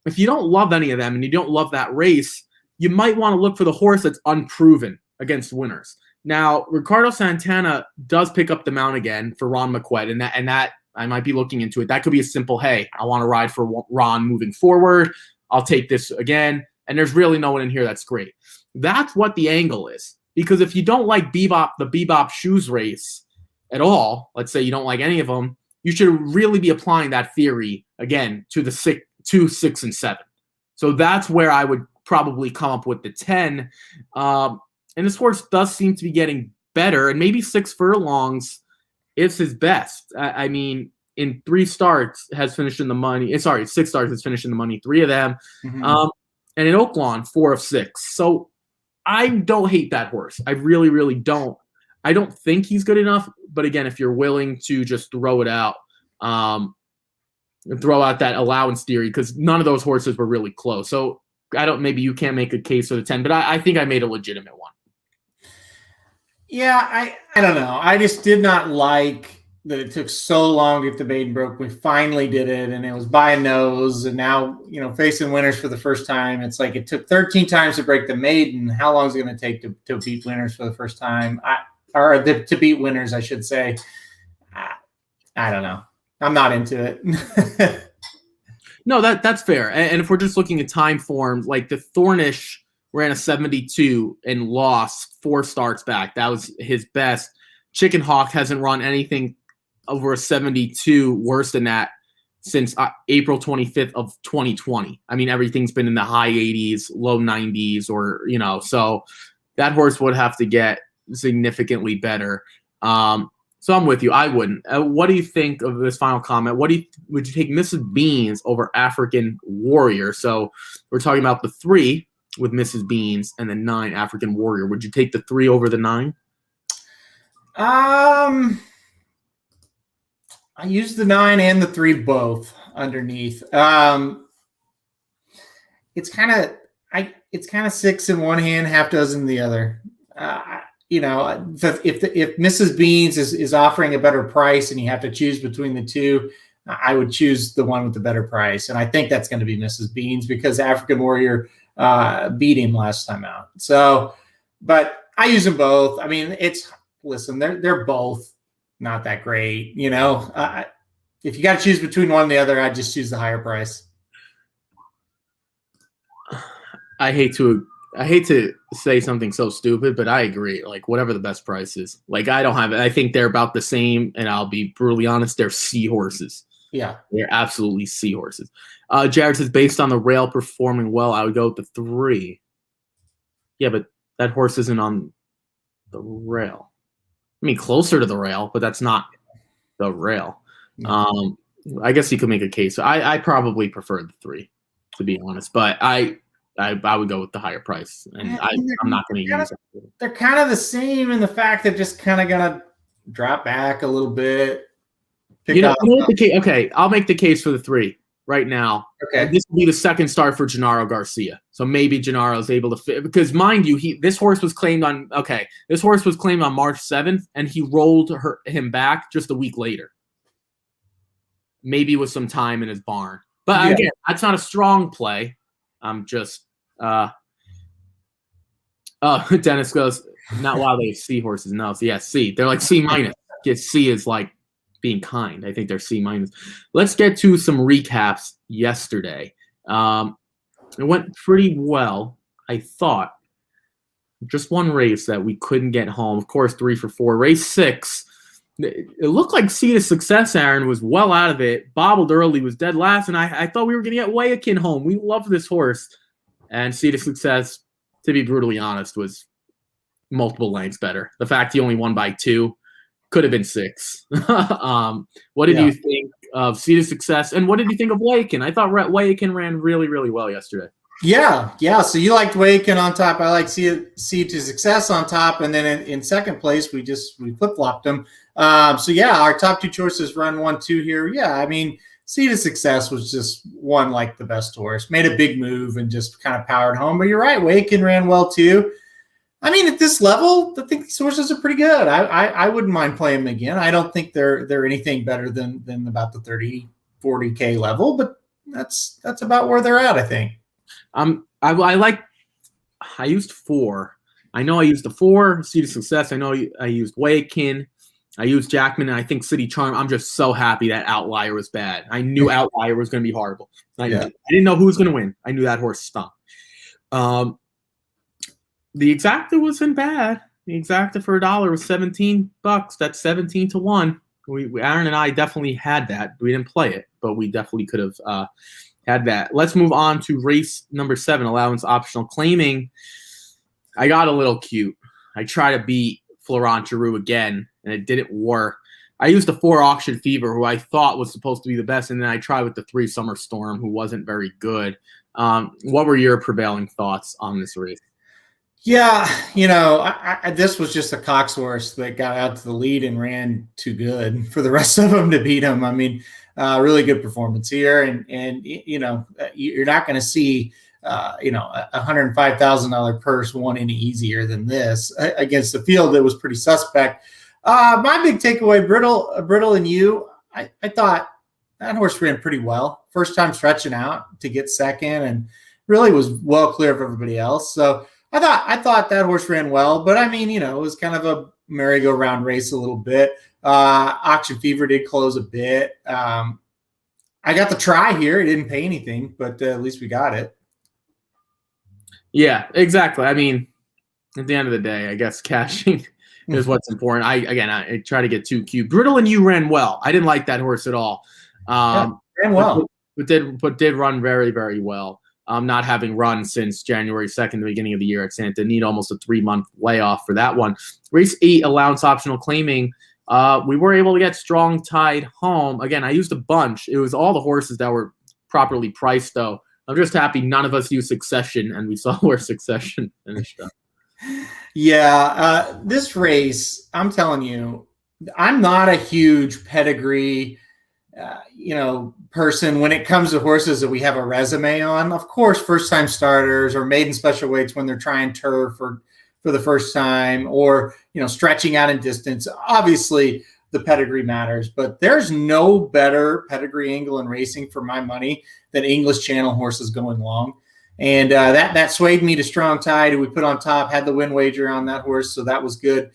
If you don't love any of them and you don't love that race, you might want to look for the horse that's unproven against winners. Now, Ricardo Santana does pick up the mount again for Ron McQuet, and that I might be looking into it. That could be a simple, hey, I want to ride for Ron moving forward. I'll take this again. And there's really no one in here that's great. That's what the angle is. Because if you don't like the Bebop Shoes race at all, let's say you don't like any of them, you should really be applying that theory, again, to the 2, 6, and 7. So that's where I would probably come up with the 10. And this horse does seem to be getting better. And maybe 6 furlongs is his best. I mean, in 3 starts has finished in the money. 6 starts has finished in the money, 3 of them. Mm-hmm. And in Oaklawn, 4 of 6. So I don't hate that horse. I really, really don't. I don't think he's good enough. But again, if you're willing to just throw it out, and throw out that allowance theory, because none of those horses were really close. So maybe you can't make a case for the 10, but I think I made a legitimate one. Yeah, I don't know. I just did not like that it took so long to get the maiden broke. We finally did it, and it was by a nose. And now, facing winners for the first time, it's like it took 13 times to break the maiden. How long is it going to take to beat winners for the first time? To beat winners, I should say. I don't know. I'm not into it. No, that's fair. And if we're just looking at time form, like the Thornish ran a 72 and lost 4 starts back. That was his best. Chicken Hawk hasn't run anything over a 72 worse than that since April 25th of 2020. I mean, everything's been in the high 80s, low 90s, or, so that horse would have to get significantly better. So I'm with you. I wouldn't. What do you think of this final comment? Would you take Mrs. Beans over African Warrior? So we're talking about the 3 with Mrs. Beans and the 9 African Warrior. Would you take the 3 over the 9? I used the 9 and the 3 both underneath. It's kind of 6 in one hand, half dozen in the other. If Mrs. Beans is offering a better price and you have to choose between the 2, I would choose the one with the better price. And I think that's going to be Mrs. Beans because African Warrior beat him last time out. So but I use them both. I mean, listen, they're both not that great. If you got to choose between one and the other, I'd just choose the higher price. I hate to say something so stupid, but I agree. Like, whatever the best price is. Like, I think they're about the same, and I'll be brutally honest, they're seahorses. Yeah. They're absolutely seahorses. Jared says, based on the rail performing well, I would go with the 3. Yeah, but that horse isn't on the rail. I mean, closer to the rail, but that's not the rail. I guess you could make a case. I probably prefer the 3, to be honest, but I would go with the higher price, and I'm not going to use it. They're kind of the same in the fact they're just kind of going to drop back a little bit. Okay, I'll make the case for the 3 right now. Okay. This will be the second start for Gennaro Garcia. So maybe Gennaro is able to fit, because mind you, this horse was claimed on March 7th, and he rolled him back just a week later. Maybe with some time in his barn. But again, that's not a strong play. I'm just Dennis goes, not while they have seahorses. No, so yeah, C. They're like C minus. C is like being kind. I think they're C minus. Let's get to some recaps yesterday. It went pretty well, I thought. Just one race that we couldn't get home. Of course, 3 for 4. Race 6. It looked like Seed of Success, Aaron, was well out of it. Bobbled early, was dead last, and I thought we were going to get Wayakin home. We love this horse. And Seed of Success, to be brutally honest, was multiple lengths better. The fact he only won by 2 could have been 6. What did you think of Seed of Success, and what did you think of Wayakin? I thought Wayakin ran really, really well yesterday. Yeah. So you liked Wayakin on top. I like Seed to Success on top, and then in second place we flip flopped them. Our top 2 choices run 1-2 here. Yeah, I mean, Seed of Success was just one like the best horse, made a big move and just kind of powered home. But you're right, Wayakin ran well too. I mean, at this level, I think these horses are pretty good. I wouldn't mind playing them again. I don't think they're anything better than about the 30, 40K level, but that's about where they're at, I think. I used 4. I know I used the 4, Seed of Success. I know I used Wayakin. I used Jackman, and I think City Charm. I'm just so happy that Outlier was bad. I knew Outlier was going to be horrible. I didn't know who was going to win. I knew that horse stunk. The Exacta wasn't bad. The Exacta for $1 was $17. That's 17 to 1. Aaron and I definitely had that. We didn't play it, but we definitely could have had that. Let's move on to race number 7, allowance optional claiming. I got a little cute. I tried to beat Florent Giroux again, and it didn't work. I used the 4 Auction Fever, who I thought was supposed to be the best, and then I tried with the 3 Summer Storm, who wasn't very good. What were your prevailing thoughts on this race? Yeah, this was just a Cox horse that got out to the lead and ran too good for the rest of them to beat him. I mean, really good performance here, and you're not going to see a $105,000 purse won any easier than this against a field that was pretty suspect. My big takeaway, Brittle and you, I thought that horse ran pretty well. First time stretching out to get second, and really was well clear of everybody else. So I thought that horse ran well, but I mean, it was kind of a merry-go-round race a little bit. Auction Fever did close a bit. I got the try here. It didn't pay anything, but at least we got it. Yeah, exactly. I mean, at the end of the day, I guess cashing is what's important. I try to get too cute. Brittle and you ran well. I didn't like that horse at all. Ran well. But did run very, very well. Not having run since January 2nd, the beginning of the year at Santa Anita, almost a 3-month layoff for that one. Race 8, allowance optional claiming. We were able to get Strong Tide home. Again, I used a bunch. It was all the horses that were properly priced, though. I'm just happy none of us used Succession, and we saw where Succession finished up. Yeah, this race, I'm telling you, I'm not a huge pedigree person when it comes to horses that we have a resume on. Of course, first-time starters or maiden special weights when they're trying turf for the first time, or stretching out in distance. Obviously, the pedigree matters, but there's no better pedigree angle in racing for my money than English Channel horses going long. And that swayed me to Strong Tide, who we put on top, had the win wager on that horse, so that was good.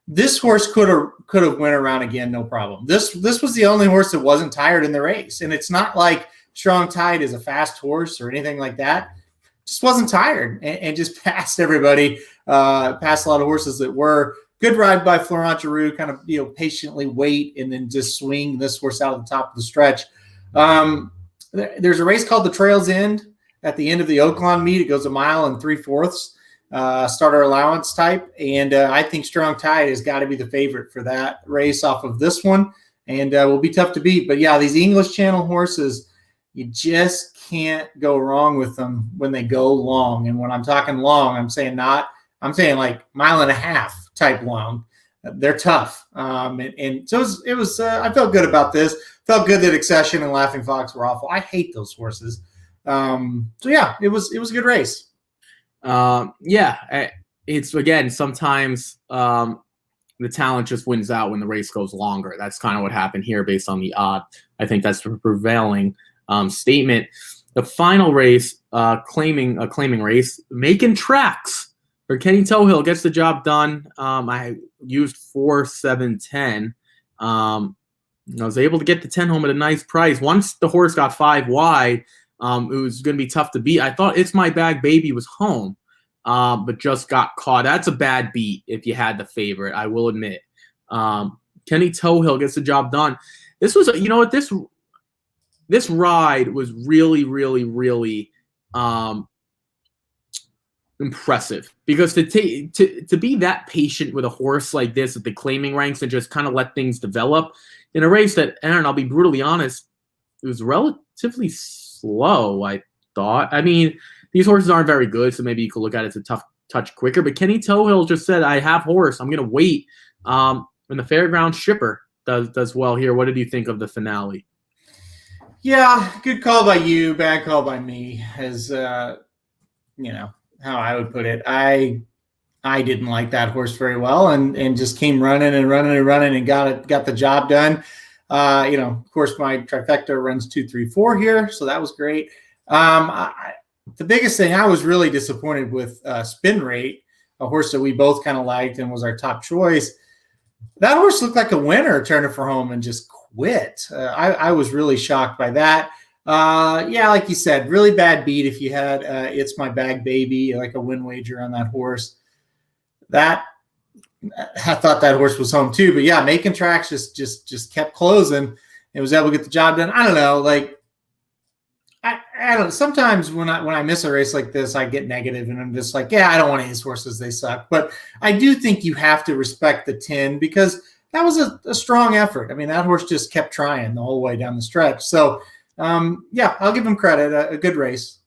This horse could have went around again, no problem. This was the only horse that wasn't tired in the race, and it's not like Strong Tide is a fast horse or anything like that. Just wasn't tired and just passed everybody, passed a lot of horses that were. Good ride by Florent Giroux, kind of patiently wait and then just swing this horse out of the top of the stretch. There's a race called the Trails End at the end of the Oaklawn meet. It goes 1 3/4, starter allowance type, and I think Strong Tide has got to be the favorite for that race off of this one, and will be tough to beat. But yeah, these English Channel horses, you just can't go wrong with them when they go long. And when I'm talking long, I'm saying like 1.5 miles type long. They're tough. And so it was I felt good about this. Felt good that Accession and Laughing Fox were awful. I hate those horses. So yeah, it was a good race. It's again, sometimes the talent just wins out when the race goes longer. That's kind of what happened here based on the odd. I think that's the prevailing statement. The final race, claiming race, making tracks for Kenny Tohill, gets the job done. I used 4-7-10. I was able to get the 10 home at a nice price. Once the horse got 5 wide, it was going to be tough to beat. I thought It's My Bag Baby was home, but just got caught. That's a bad beat if you had the favorite, I will admit. Kenny Tohill gets the job done. This was, this ride was really, really, really impressive, because to be that patient with a horse like this at the claiming ranks and just kind of let things develop in a race that, Aaron, I'll be brutally honest, it was relatively slow, I thought. I mean, these horses aren't very good, so maybe you could look at it as a tough touch quicker, but Kenny Tohill just said, I have horse, I'm going to wait. And the Fairground Shipper does well here. What did you think of the finale? Yeah, good call by you, bad call by me, as how I would put it. I didn't like that horse very well, and just came running and got the job done. Of course, my trifecta runs 2, 3, 4 here, so that was great. The biggest thing, I was really disappointed with Spin Rate, a horse that we both kind of liked and was our top choice. That horse looked like a winner turning for home and just quit. I was really shocked by that. Like you said, really bad beat if you had It's My Bag Baby, like a win wager on that horse. I thought that horse was home too, but yeah, making tracks just kept closing and was able to get the job done. I don't know, I don't know. Sometimes when I miss a race like this, I get negative and I'm just like, yeah, I don't want any of these horses, they suck. But I do think you have to respect the 10, because that was a strong effort. I mean, that horse just kept trying the whole way down the stretch. So I'll give him credit. A good race.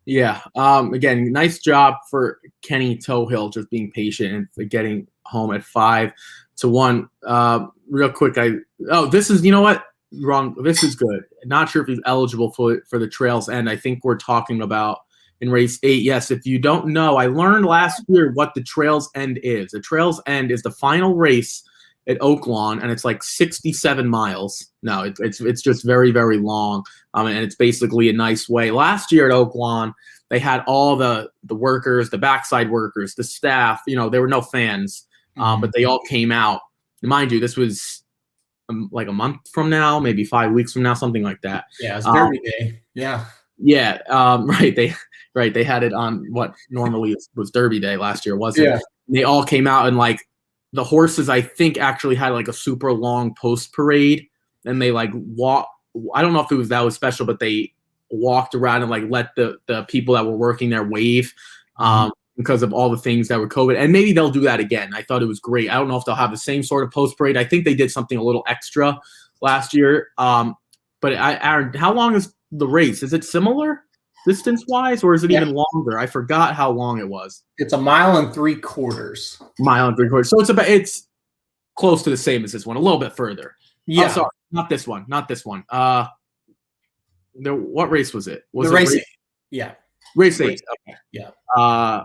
Yeah. Again, nice job for Kenny Tohill, just being patient and getting home at 5-1. Real quick, this is, wrong. This is good. Not sure if he's eligible for the Trails End. I think we're talking about in race 8. Yes, if you don't know, I learned last year what the Trails End is. The Trails End is the final race at Oaklawn, and it's like 67 miles. No, it's just very, very long, and it's basically a nice way. Last year at Oaklawn, they had all the workers, the backside workers, the staff. There were no fans, but they all came out. And mind you, this was like a month from now, maybe 5 weeks from now, something like that. Yeah, it's Derby Day. Yeah. Yeah. Right. They had it on what normally was Derby Day last year, wasn't it? They all came out, and the horses, I think, actually had like a super long post parade, and they walk. I don't know if that was special, but they walked around and let the people that were working there wave. Because of all the things that were COVID, and maybe they'll do that again. I thought it was great. I don't know if they'll have the same sort of post parade. I think they did something a little extra last year. But Aaron, how long is the race? Is it similar distance wise, or is it even longer? I forgot how long it was. It's 1 3/4 miles. So it's close to the same as this one, a little bit further. Yeah. Oh, sorry, not this one. What race was it? Was the it race? Yeah. Race 8. Okay. Yeah.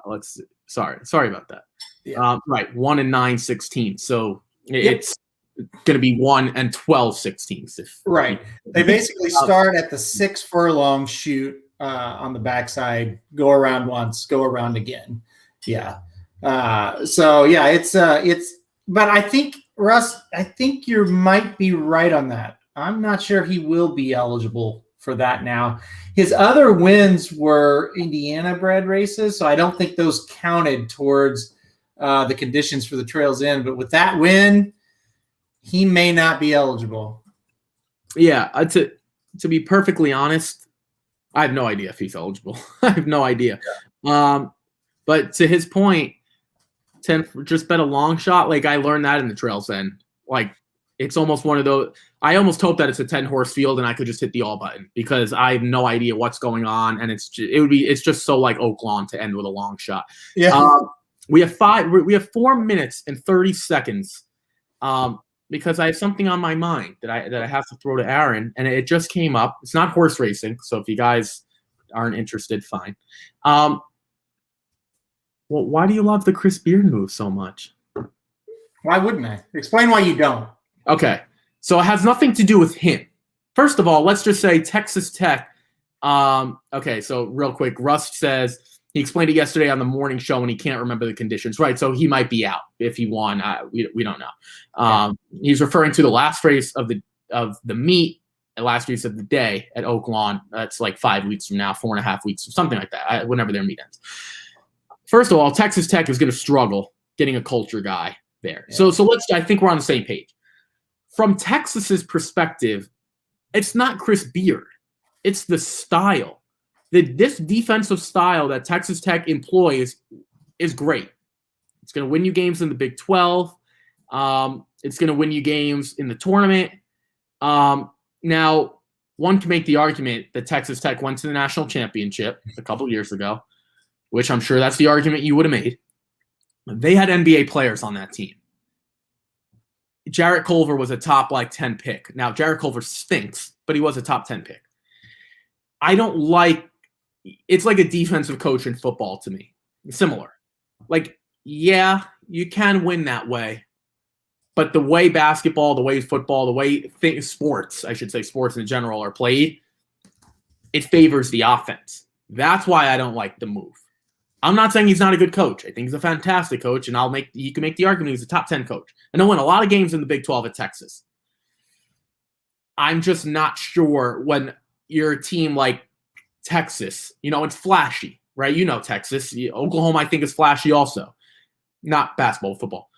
Let's see. Sorry about that. Yeah. Right. 1 9/16. So it's going to be 1 12/16. Right. They basically start at the 6 furlong chute on the backside. Go around once, go around again. Yeah. So yeah, it's. But I think Russ, I think you might be right on that. I'm not sure he will be eligible for that now. His other wins were Indiana-bred races, so I don't think those counted towards the conditions for the Trails End. But with that win, he may not be eligible. Yeah, to be perfectly honest, I have no idea if he's eligible. I have no idea. Yeah. But to his point, 10 just bet a long shot. Like I learned that in the Trails End. Like it's almost one of those. I almost hope that it's a 10-horse field and I could just hit the all button because I have no idea what's going on, and it's just so like Oaklawn to end with a long shot. Yeah. We have 4 minutes and 30 seconds. Because I have something on my mind that I have to throw to Aaron, and it just came up. It's not horse racing, so if you guys aren't interested, fine. Well, why do you love the Chris Beard move so much? Why wouldn't I? Explain why you don't. Okay, so it has nothing to do with him. First of all, let's just say Texas Tech. Okay, so real quick, Russ says he explained it yesterday on the morning show and he can't remember the conditions. Right, so he might be out if he won. We don't know. He's referring to the last race of the meet, the last race of the day at Oaklawn. That's like 5 weeks from now, 4.5 weeks, something like that, whenever their meet ends. First of all, Texas Tech is going to struggle getting a culture guy there. Yeah. So I think we're on the same page. From Texas's perspective, it's not Chris Beard. It's the style. This defensive style that Texas Tech employs is great. It's going to win you games in the Big 12. It's going to win you games in the tournament. Now, one can make the argument that Texas Tech went to the national championship a couple of years ago, which I'm sure that's the argument you would have made. They had NBA players on that team. Jarrett Culver was a top 10 pick. Now, Jarrett Culver stinks, but he was a top 10 pick. I don't like it's like a defensive coach in football to me. Similar. Like, yeah, you can win that way. But the way basketball, the way football, the way sports, I should say sports in general are played, it favors the offense. That's why I don't like the move. I'm not saying he's not a good coach. I think he's a fantastic coach, and you can make the argument he's a top 10 coach. And he'll win a lot of games in the Big 12 at Texas. I'm just not sure when you're a team like Texas, it's flashy, right? Texas. Oklahoma, I think, is flashy also. Not basketball, football.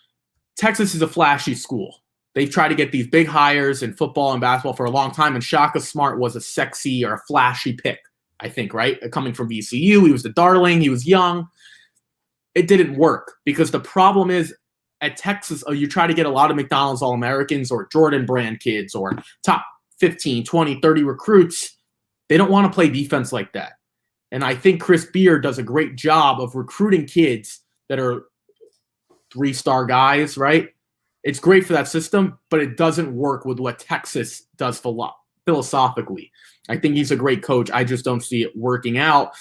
Texas is a flashy school. They've tried to get these big hires in football and basketball for a long time, and Shaka Smart was a sexy or a flashy pick, I think, right? Coming from VCU, he was the darling. He was young. It didn't work because the problem is at Texas, you try to get a lot of McDonald's All-Americans or Jordan Brand kids or top 15, 20, 30 recruits. They don't want to play defense like that. And I think Chris Beard does a great job of recruiting kids that are 3-star guys, right? It's great for that system, but it doesn't work with what Texas does philosophically. I think he's a great coach. I just don't see it working out.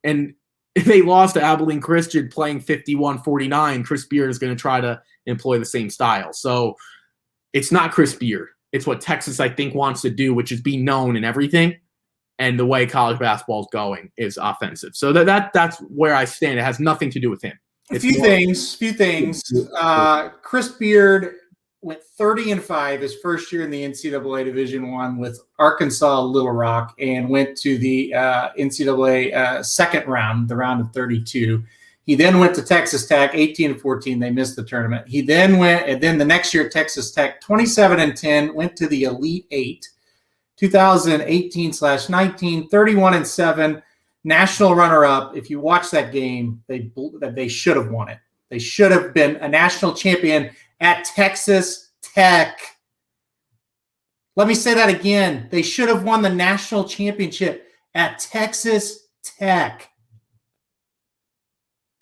And if they lost to Abilene Christian playing 51-49, Chris Beard is going to try to employ the same style. So it's not Chris Beard. It's what Texas, I think, wants to do, which is be known in everything. And the way college basketball is going is offensive. So that's where I stand. It has nothing to do with him. A few things. Chris Beard went 30-5 his first year in the NCAA Division I with Arkansas Little Rock, and went to the NCAA second round, the round of 32. He then went to Texas Tech, 18-14. They missed the tournament. He then went, and then the next year, Texas Tech, 27-10, went to the Elite Eight. 2018/19, 31-7, national runner-up. If you watch that game, they should have won it. They should have been a national champion at Texas Tech. Let me say that again. They should have won the national championship at Texas Tech.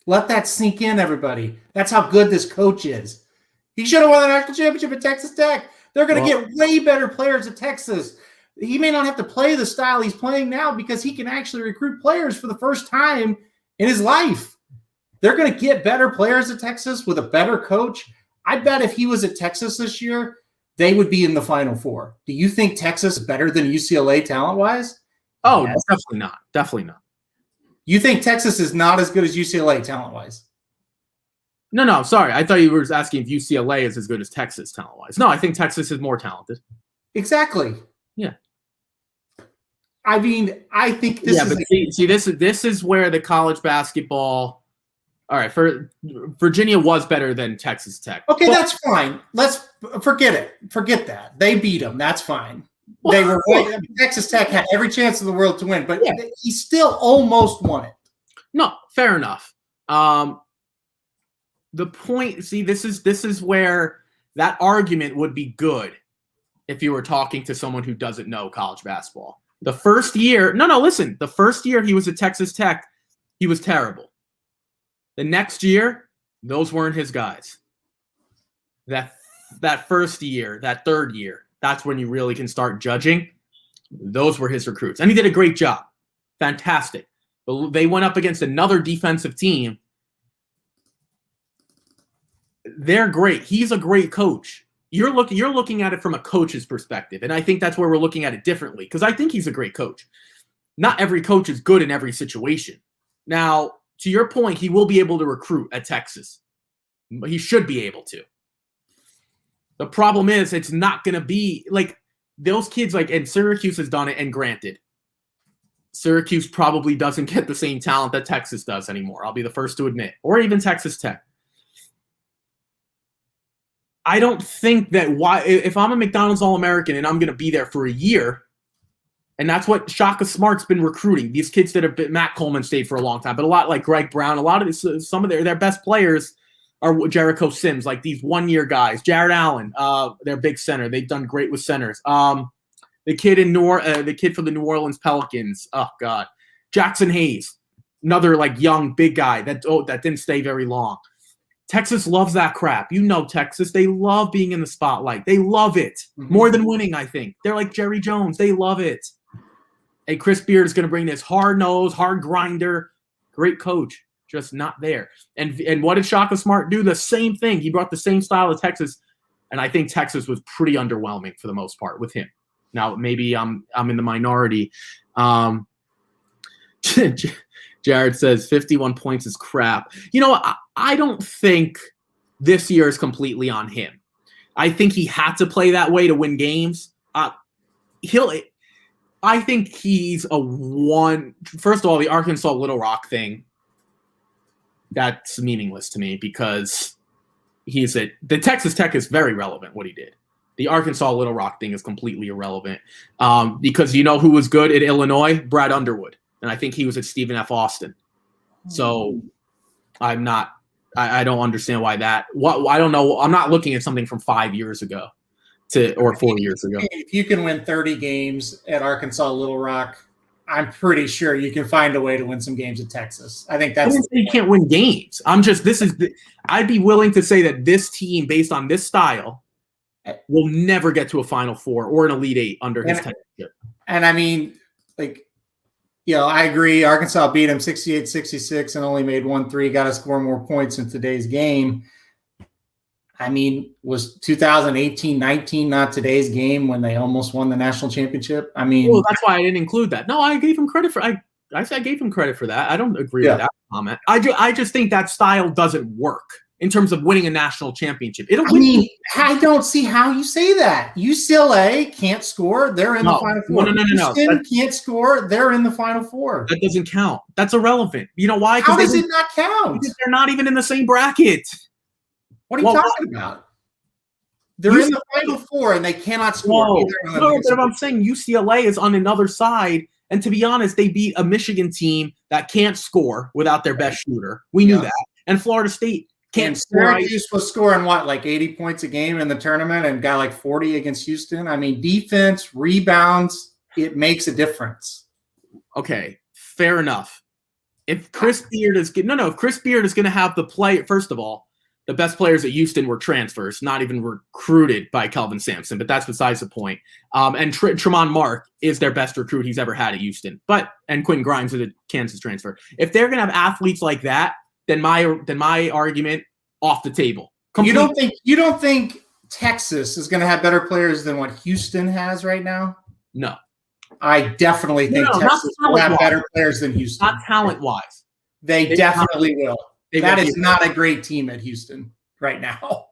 Let that sink in, everybody. That's how good this coach is. He should have won the national championship at Texas Tech. They're going to get way better players at Texas. He may not have to play the style he's playing now because he can actually recruit players for the first time in his life. They're going to get better players at Texas with a better coach. I bet if he was at Texas this year, they would be in the Final Four. Do you think Texas is better than UCLA talent-wise? Oh, Yes. definitely not. Definitely not. You think Texas is not as good as UCLA talent-wise? No, sorry. I thought you were asking if UCLA is as good as Texas talent-wise. No, I think Texas is more talented. Exactly. Yeah. I mean, I think this is but this is where the college basketball. All right, Virginia was better than Texas Tech. okay. That's fine. Let's forget it. Forget that. They beat them. That's fine. They were Texas Tech had every chance in the world to win, but he still almost won it. No, fair enough. The point, see, this is where that argument would be good if you were talking to someone who doesn't know college basketball. The first year, listen, the first year he was at Texas Tech, he was terrible. The next year, those weren't his guys. That first year, that third year, that's when you really can start judging. Those were his recruits. And he did a great job. Fantastic. But they went up against another defensive team. They're great. He's a great coach. You're looking at it from a coach's perspective. And I think that's where we're looking at it differently. Because I think he's a great coach. Not every coach is good in every situation. Now, to your point, he will be able to recruit at Texas. He should be able to. The problem is it's not going to be like those kids and Syracuse has done it, and granted, Syracuse probably doesn't get the same talent that Texas does anymore. I'll be the first to admit. Or even Texas Tech. I don't think that if I'm a McDonald's All-American and I'm going to be there for a year, and that's what Shaka Smart's been recruiting, these kids that have been, Matt Coleman stayed for a long time, but a lot like Greg Brown, a lot of this, some of their best players are Jericho Sims, like these one-year guys. Jared Allen, their big center. They've done great with centers. The kid the kid from the New Orleans Pelicans. Oh God, Jackson Hayes, another young big guy that didn't stay very long. Texas loves that crap. You know Texas. They love being in the spotlight. They love it more than winning. I think they're like Jerry Jones. They love it. And Chris Beard is going to bring this hard-nosed, hard grinder, great coach. Just not there. And what did Shaka Smart do? The same thing. He brought the same style to Texas, and I think Texas was pretty underwhelming for the most part with him. Now maybe I'm in the minority. Jared says 51 points is crap. You know, I don't think this year is completely on him. I think he had to play that way to win games. I think he's a one. First of all, the Arkansas Little Rock thing, that's meaningless to me because the Texas Tech is very relevant, what he did. The Arkansas Little Rock thing is completely irrelevant because you know who was good at Illinois? Brad Underwood. And I think he was at Stephen F. Austin. So I don't understand why that. I don't know. I'm not looking at something from 5 years ago or 4 years ago. If you can win 30 games at Arkansas Little Rock, I'm pretty sure you can find a way to win some games at Texas. I think that's. You can't win games. I'd be willing to say that this team, based on this style, will never get to a Final Four or an Elite Eight under his tenure. And I mean, I agree. Arkansas beat him 68-66 and only made 1-3. Got to score more points in today's game. I mean, was 2018-19 not today's game when they almost won the national championship? I mean, well, that's why I didn't include that. No, I gave him credit for. I gave him credit for that. I don't agree with that comment. I just think that style doesn't work in terms of winning a national championship. I don't see how you say that. UCLA can't score. They're in the Final Four. No. Houston can't score. They're in the Final Four. That doesn't count. That's irrelevant. You know why? How does it not count? Because they're not even in the same bracket. What are you talking about? They're in the Final Four and they cannot score. No, but I'm saying UCLA is on another side. And to be honest, they beat a Michigan team that can't score without their best shooter. We knew that. And Florida State can't score. Syracuse was scoring 80 points a game in the tournament and got 40 against Houston. I mean, defense, rebounds, it makes a difference. Okay, fair enough. If Chris Beard is going to have the play, first of all, the best players at Houston were transfers, not even recruited by Kelvin Sampson, but that's besides the point. And Tremont Mark is their best recruit he's ever had at Houston. And Quentin Grimes is a Kansas transfer. If they're going to have athletes like that, then my argument off the table. Completely. You don't think Texas is going to have better players than what Houston has right now? No. I definitely think not Texas will have talent-wise. better players than Houston. Not talent-wise. They definitely will. That won't is be- not a great team at Houston right now.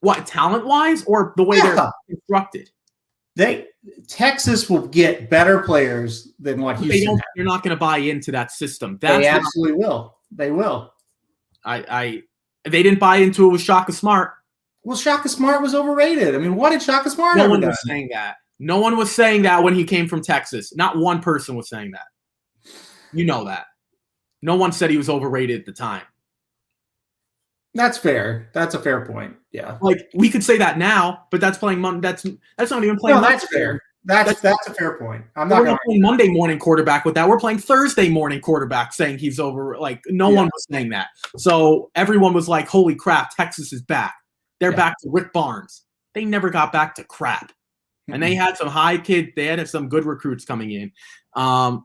What, talent-wise or the way they're constructed? Texas will get better players than what Houston has. You're not going to buy into that system. They absolutely will. They will. They didn't buy into it with Shaka Smart. Well, Shaka Smart was overrated. I mean, what did Shaka Smart No ever one done? was saying that. No one was saying that when he came from Texas. Not one person was saying that. You know that. No one said he was overrated at the time. That's fair. That's a fair point. Yeah. Like, we could say that now, but that's playing Monday. That's not even playing. No, that's fair. That's a fair point. I'm not We're going not playing Monday morning quarterback with that. We're playing Thursday morning quarterback saying he's over. Like, no one was saying that. So everyone was like, holy crap, Texas is back. They're back to Rick Barnes. They never got back to crap. And they had some they had some good recruits coming in. I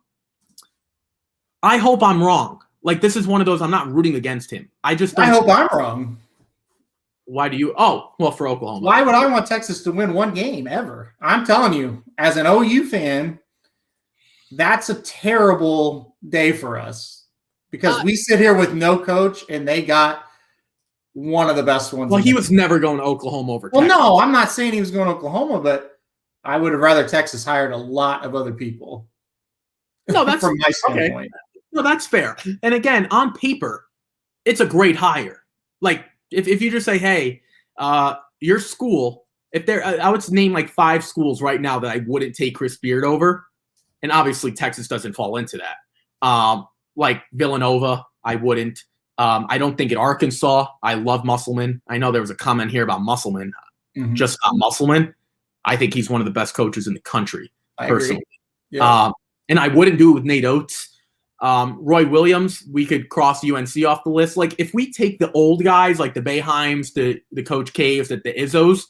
hope I'm wrong. Like, this is one of those, I'm not rooting against him. I hope I'm wrong. Why do you? Oh, well, for Oklahoma. Why would I want Texas to win one game ever? I'm telling you, as an OU fan, that's a terrible day for us because we sit here with no coach and they got one of the best ones. Well, he was never going to Oklahoma over Texas. Texas. No, I'm not saying he was going to Oklahoma, but I would have rather Texas hired a lot of other people. No, that's from my standpoint. Okay. No, that's fair. And again, on paper, it's a great hire. Like, if you just say, hey, your school, I would name like 5 schools right now that I wouldn't take Chris Beard over. And obviously Texas doesn't fall into that. Like Villanova, I wouldn't. I don't think at Arkansas, I love Musselman. I know there was a comment here about Musselman. Just not Musselman. I think he's one of the best coaches in the country, personally. Yeah. And I wouldn't do it with Nate Oates. Roy Williams, we could cross UNC off the list. Like, if we take the old guys, like the Boeheims, the Coach Caves, the Izzos,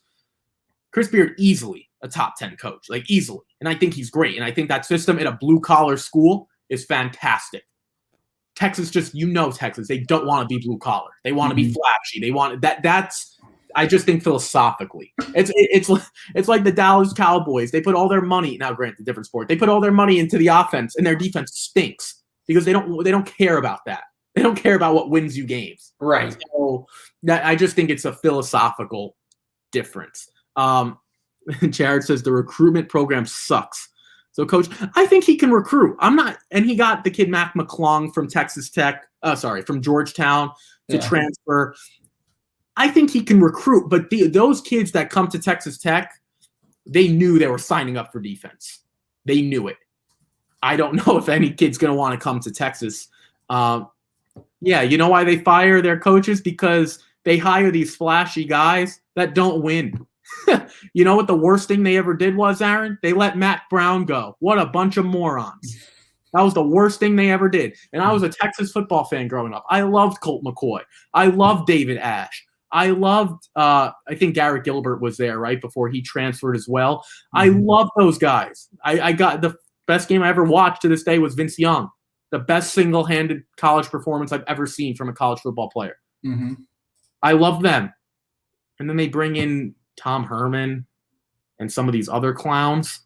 Chris Beard easily a top 10 coach, like easily. And I think he's great. And I think that system at a blue-collar school is fantastic. Texas Texas, they don't want to be blue-collar. They want to be flashy. They want that's I just think philosophically. It's like the Dallas Cowboys. They put all their money, now granted, different sport. They put all their money into the offense, and their defense stinks. Because they don't care about that. They don't care about what wins you games. Right. So I just think it's a philosophical difference. Jared says the recruitment program sucks. So, Coach, I think he can recruit. And he got the kid Mac McClung from from Georgetown to transfer. I think he can recruit, but those kids that come to Texas Tech, they knew they were signing up for defense. They knew it. I don't know if any kid's going to want to come to Texas. You know why they fire their coaches? Because they hire these flashy guys that don't win. You know what the worst thing they ever did was, Aaron? They let Matt Brown go. What a bunch of morons. That was the worst thing they ever did. And I was a Texas football fan growing up. I loved Colt McCoy. I loved David Ash. I loved, I think Garrett Gilbert was there right before he transferred as well. I love those guys. I got the best game I ever watched to this day was Vince Young. The best single-handed college performance I've ever seen from a college football player. I love them. And then they bring in Tom Herman and some of these other clowns.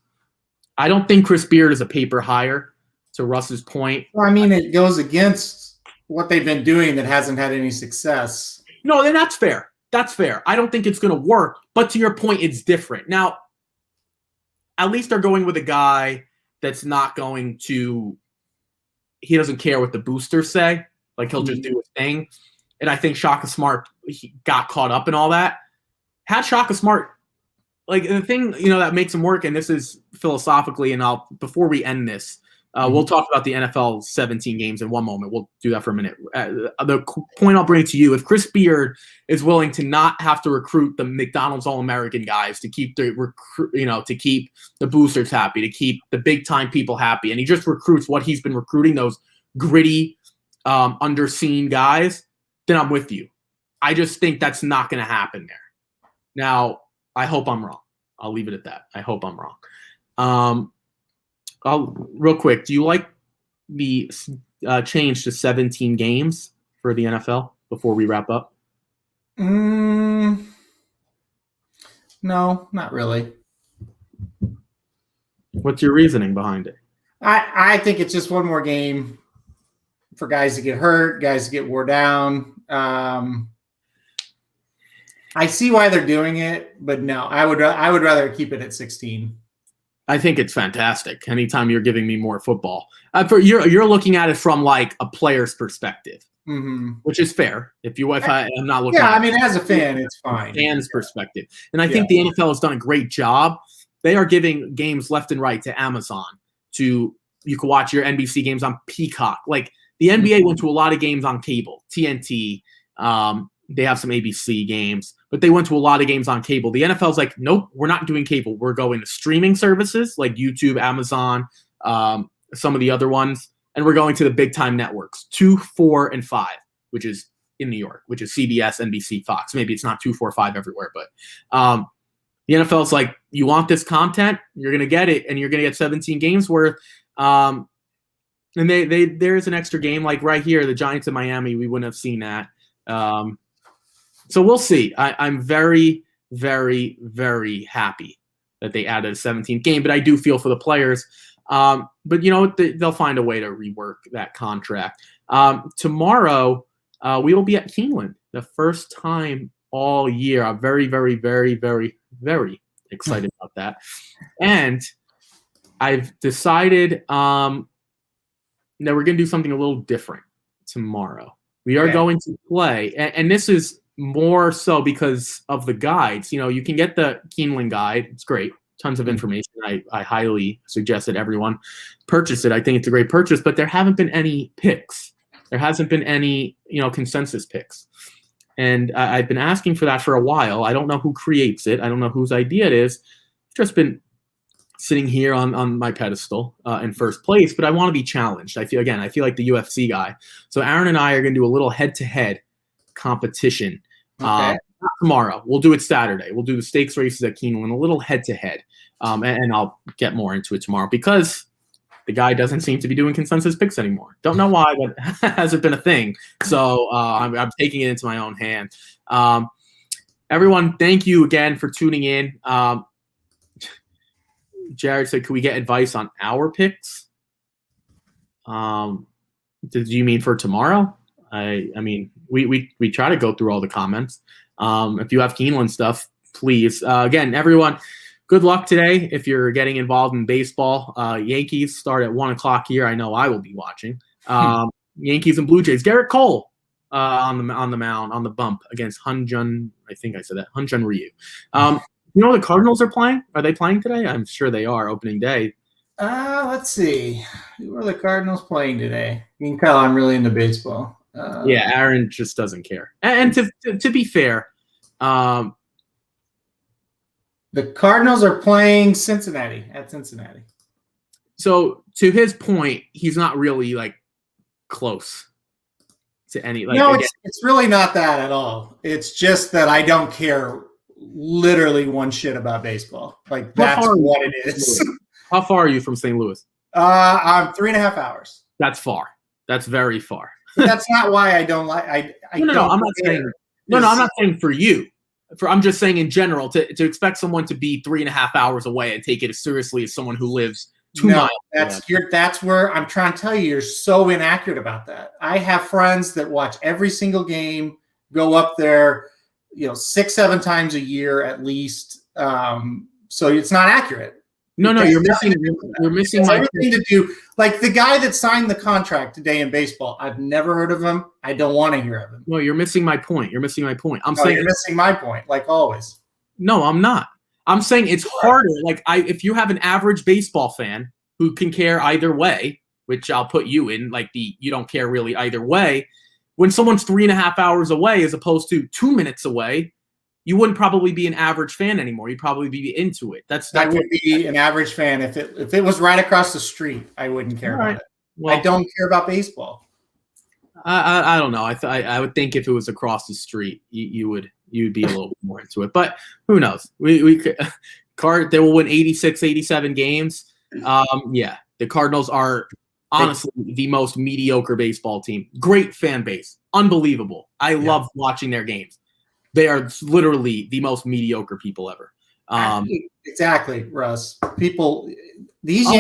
I don't think Chris Beard is a paper hire, to Russ's point. Well, I mean, it goes against what they've been doing that hasn't had any success. No, then that's fair. That's fair. I don't think it's going to work. But to your point, it's different. Now, at least they're going with a guy that's not going to – he doesn't care what the boosters say. Like, he'll just do his thing. And I think Shaka Smart got caught up in all that. Had Shaka Smart – like, the thing, that makes him work, and this is philosophically, and before we end this, we'll talk about the NFL 17 games in one moment. We'll do that for a minute. The point I'll bring to you, if Chris Beard is willing to not have to recruit the McDonald's All-American guys to keep to keep the boosters happy, to keep the big-time people happy, and he just recruits what he's been recruiting, those gritty, underseen guys, then I'm with you. I just think that's not going to happen there. Now, I hope I'm wrong. I'll leave it at that. I hope I'm wrong. Real quick, do you like the change to 17 games for the NFL before we wrap up? No, not really. What What's your reasoning behind it? I think it's just one more game for guys to get hurt, guys to get wore down. I see why they're doing it, but no, I would rather keep it at 16. I think it's fantastic. Anytime you're giving me more football, you're looking at it from like a player's perspective, which is fair. I'm not looking. Yeah, I mean, as a fan, it's fine. Fan's perspective, and I think the NFL has done a great job. They are giving games left and right to Amazon. You can watch your NBC games on Peacock. Like the NBA went to a lot of games on cable, TNT. They have some ABC games, but they went to a lot of games on cable. The NFL's like, nope, we're not doing cable. We're going to streaming services like YouTube, Amazon, some of the other ones, and we're going to the big time networks, 2, 4, and 5, which is in New York, which is CBS, NBC, Fox. Maybe it's not 2, 4, 5 everywhere, but the NFL's like, you want this content, you're going to get it, and you're going to get 17 games worth. And there's an extra game like right here, the Giants in Miami. We wouldn't have seen that. So we'll see. I'm very, very, very happy that they added a 17th game, but I do feel for the players. But you know, they'll find a way to rework that contract. Tomorrow, we will be at Keeneland, the first time all year. I'm very, very, very, very, very excited about that. And I've decided that we're going to do something a little different tomorrow. We are going to play, and this is more so because of the guides. You know, you can get the Keeneland guide. It's great. Tons of information. I highly suggest that everyone purchase it. I think it's a great purchase, but there haven't been any picks. There hasn't been any, consensus picks. And I've been asking for that for a while. I don't know who creates it. I don't know whose idea it is. I've just been sitting here on my pedestal in first place, but I want to be challenged. I feel like the UFC guy. So Aaron and I are going to do a little head-to-head competition tomorrow. We'll do it Saturday. We'll do the stakes races at Keeneland, a little head-to-head, and I'll get more into it tomorrow because the guy doesn't seem to be doing consensus picks anymore. Don't know why, but it hasn't been a thing. So I'm taking it into my own hand. Everyone, thank you again for tuning in. Jared said, "Could we get advice on our picks?" Did you mean for tomorrow? I mean, we try to go through all the comments. If you have Keeneland stuff, please. Again, everyone, good luck today if you're getting involved in baseball. Yankees start at 1:00 here. I know I will be watching. Yankees and Blue Jays. Garrett Cole on the mound, on the bump against Hyunjin. I think I said that. Hyunjin Ryu. You know the Cardinals are playing? Are they playing today? I'm sure they are, opening day. Let's see. Who are the Cardinals playing today? You can tell I'm really into baseball. Yeah, Aaron just doesn't care. And to be fair, the Cardinals are playing Cincinnati. So to his point, he's not really like close to any. Like, no, it's really not that at all. It's just that I don't care literally one shit about baseball. Like that's what it is. How far are you from St. Louis? I'm 3.5 hours. That's far. That's very far. That's not why I don't like. No. I'm not saying. No. I'm not saying for you. I'm just saying in general to expect someone to be 3.5 hours away and take it as seriously as someone who lives 2 miles. That's where I'm trying to tell you. You're so inaccurate about that. I have friends that watch every single game, go up there, 6-7 times a year at least. So it's not accurate. No, you're missing my everything to do. Like the guy that signed the contract today in baseball, I've never heard of him. I don't want to hear of him. No, you're missing my point. You're missing my point. You're missing my point, like always. No, I'm not. I'm saying it's harder. Like if you have an average baseball fan who can care either way, which I'll put you in, like you don't care really either way. When someone's 3.5 hours away as opposed to 2 minutes away, you wouldn't probably be an average fan anymore. You'd probably be into it. I would be an average fan if it was right across the street. I wouldn't care about it. Well, I don't care about baseball. I don't know. I would think if it was across the street, you'd be a little bit more into it. But who knows? They will win 86, 87 games. Yeah, the Cardinals are honestly the most mediocre baseball team. Great fan base, unbelievable. I love watching their games. They are literally the most mediocre people ever. Exactly, Russ. People, These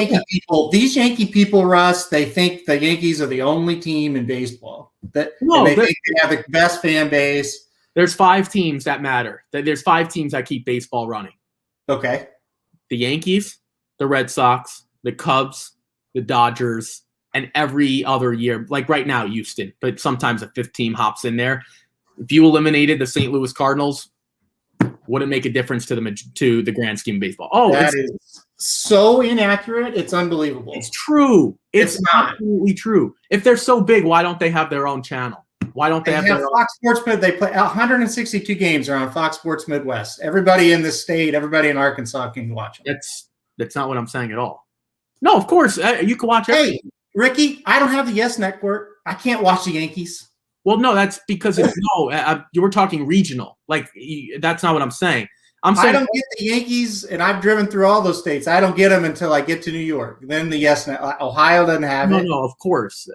Yankee people, Russ, they think the Yankees are the only team in baseball. And they think they have the best fan base. There's 5 teams that matter. There's 5 teams that keep baseball running. Okay. The Yankees, the Red Sox, the Cubs, the Dodgers, and every other year, like right now, Houston, but sometimes a 5th team hops in there. If you eliminated the St. Louis Cardinals, wouldn't make a difference to the grand scheme of baseball. Oh, that is so inaccurate. It's unbelievable. It's true. It's not. Absolutely true. If they're so big, why don't they have their own channel? Why don't they have their Fox Sports Mid? They play 162 games are on Fox Sports Midwest. Everybody in this state, everybody in Arkansas can watch them. That's not what I'm saying at all. No, of course you can watch. Hey, Ricky, I don't have the Yes Network. I can't watch the Yankees. Well, no, that's because you were talking regional. Like that's not what I'm saying. I'm saying I don't get the Yankees, and I've driven through all those states. I don't get them until I get to New York. Then the Yes Network. Ohio doesn't have it. No, of course.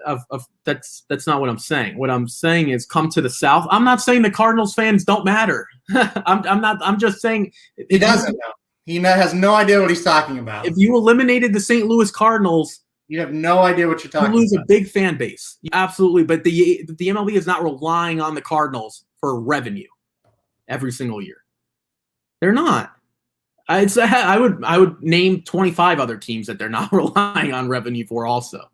That's not what I'm saying. What I'm saying is come to the South. I'm not saying the Cardinals fans don't matter. I'm just saying he doesn't know. He has no idea what he's talking about. If you eliminated the St. Louis Cardinals, you have no idea what you're talking about. You lose a big fan base. Absolutely. But the MLB is not relying on the Cardinals for revenue every single year. They're not. I would name 25 other teams that they're not relying on revenue for also.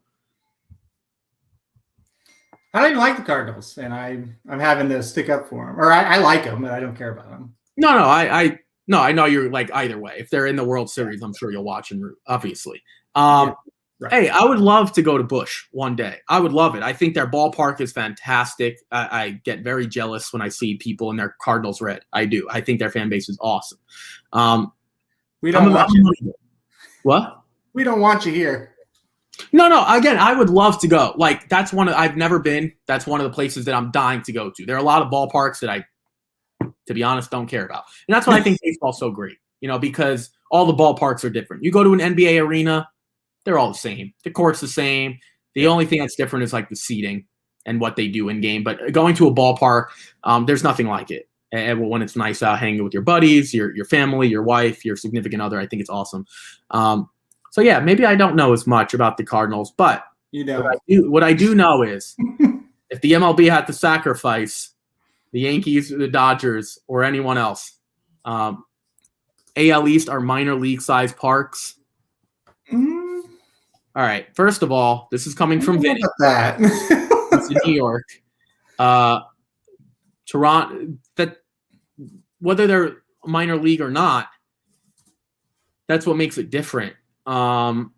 I don't even like the Cardinals, and I'm having to stick up for them. Or I like them, but I don't care about them. No, I know you're like either way. If they're in the World Series, I'm sure you'll watch and root, obviously. Yeah, right. Hey, I would love to go to Busch one day. I would love it. I think their ballpark is fantastic. I get very jealous when I see people in their Cardinals red. I do. I think their fan base is awesome. We don't want you. What? We don't want you here. No. Again, I would love to go. Like that's I've never been. That's one of the places that I'm dying to go to. There are a lot of ballparks that I, to be honest, don't care about. And that's why I think baseball's so great, because all the ballparks are different. You go to an NBA arena, they're all the same. The court's the same. The only thing that's different is like the seating and what they do in game. But going to a ballpark, there's nothing like it. And when it's nice out hanging with your buddies, your family, your wife, your significant other, I think it's awesome. So yeah, maybe I don't know as much about the Cardinals, but what I do know is if the MLB had to sacrifice the Yankees, the Dodgers, or anyone else, AL East are minor league size parks. All right. First of all, this is coming from Vinny. It's in New York. Toronto. That whether they're minor league or not, that's what makes it different. Camden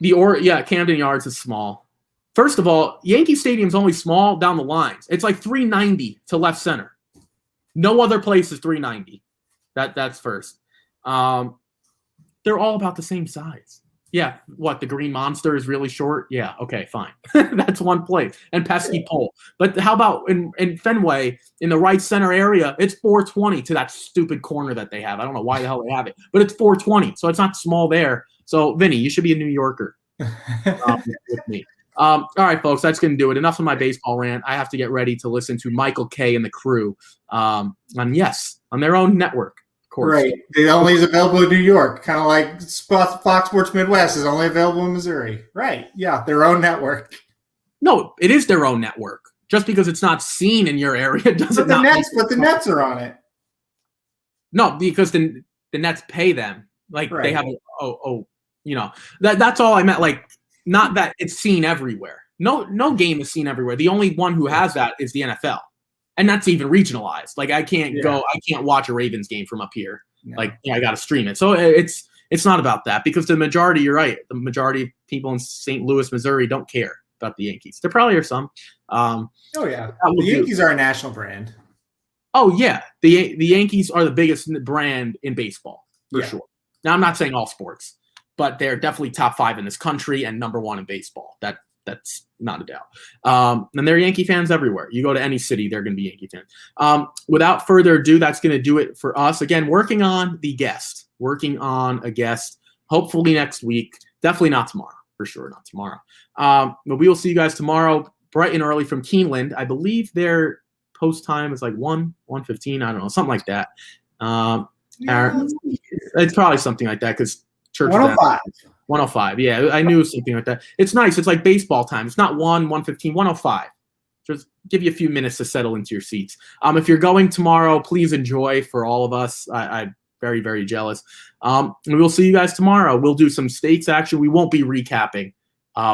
Yards is small. First of all, Yankee Stadium's only small down the lines. It's like 390 to left center. No other place is 390. That's first. They're all about the same size. Yeah, what, the Green Monster is really short? Yeah, okay, fine. That's one place. And pesky pole. But how about in Fenway, in the right center area, it's 420 to that stupid corner that they have. I don't know why the hell they have it. But it's 420, so it's not small there. So, Vinny, you should be a New Yorker with me. All right, folks, that's going to do it. Enough of my baseball rant. I have to get ready to listen to Michael Kay and the crew on their own network. Right. It only is available in New York, kind of like Fox Sports Midwest is only available in Missouri. Right. Yeah, their own network. No, it is their own network. Just because it's not seen in your area doesn't But the Nets are on it. No, because the Nets pay them. Like they have that's all I meant. Like, not that it's seen everywhere. No game is seen everywhere. The only one who has that is the NFL. And that's even regionalized. Like I can't watch a Ravens game from up here. No. Like I got to stream it. So it's not about that because the majority, you're right. The majority of people in St. Louis, Missouri don't care about the Yankees. There probably are some. The Yankees are a national brand. Oh yeah. The Yankees are the biggest brand in baseball for sure. Now I'm not saying all sports, but they're definitely top 5 in this country and number 1 in baseball. That's not a doubt. And there are Yankee fans everywhere. You go to any city, they're going to be Yankee fans. Without further ado, that's going to do it for us. Again, working on a guest. Hopefully next week. Definitely not tomorrow. For sure, not tomorrow. But we will see you guys tomorrow, bright and early from Keeneland. I believe their post time is like 1:15. I don't know, something like that. It's probably something like that because church. 105. 105. Yeah, I knew something like that. It's nice. It's like baseball time. It's not 1:15, 105. Just give you a few minutes to settle into your seats. If you're going tomorrow, please enjoy for all of us. I'm very, very jealous. And we'll see you guys tomorrow. We'll do some stakes action. We won't be recapping.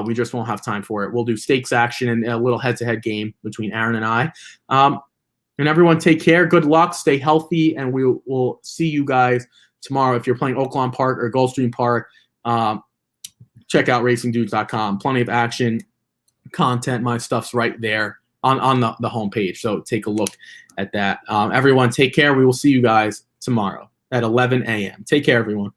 We just won't have time for it. We'll do stakes action and a little head-to-head game between Aaron and I. And everyone take care. Good luck. Stay healthy. And we'll see you guys tomorrow. If you're playing Oaklawn Park or Gulfstream Park, check out racingdudes.com. Plenty of action, content. My stuff's right there on the homepage. So take a look at that. Everyone take care. We will see you guys tomorrow at 11 a.m. Take care, everyone.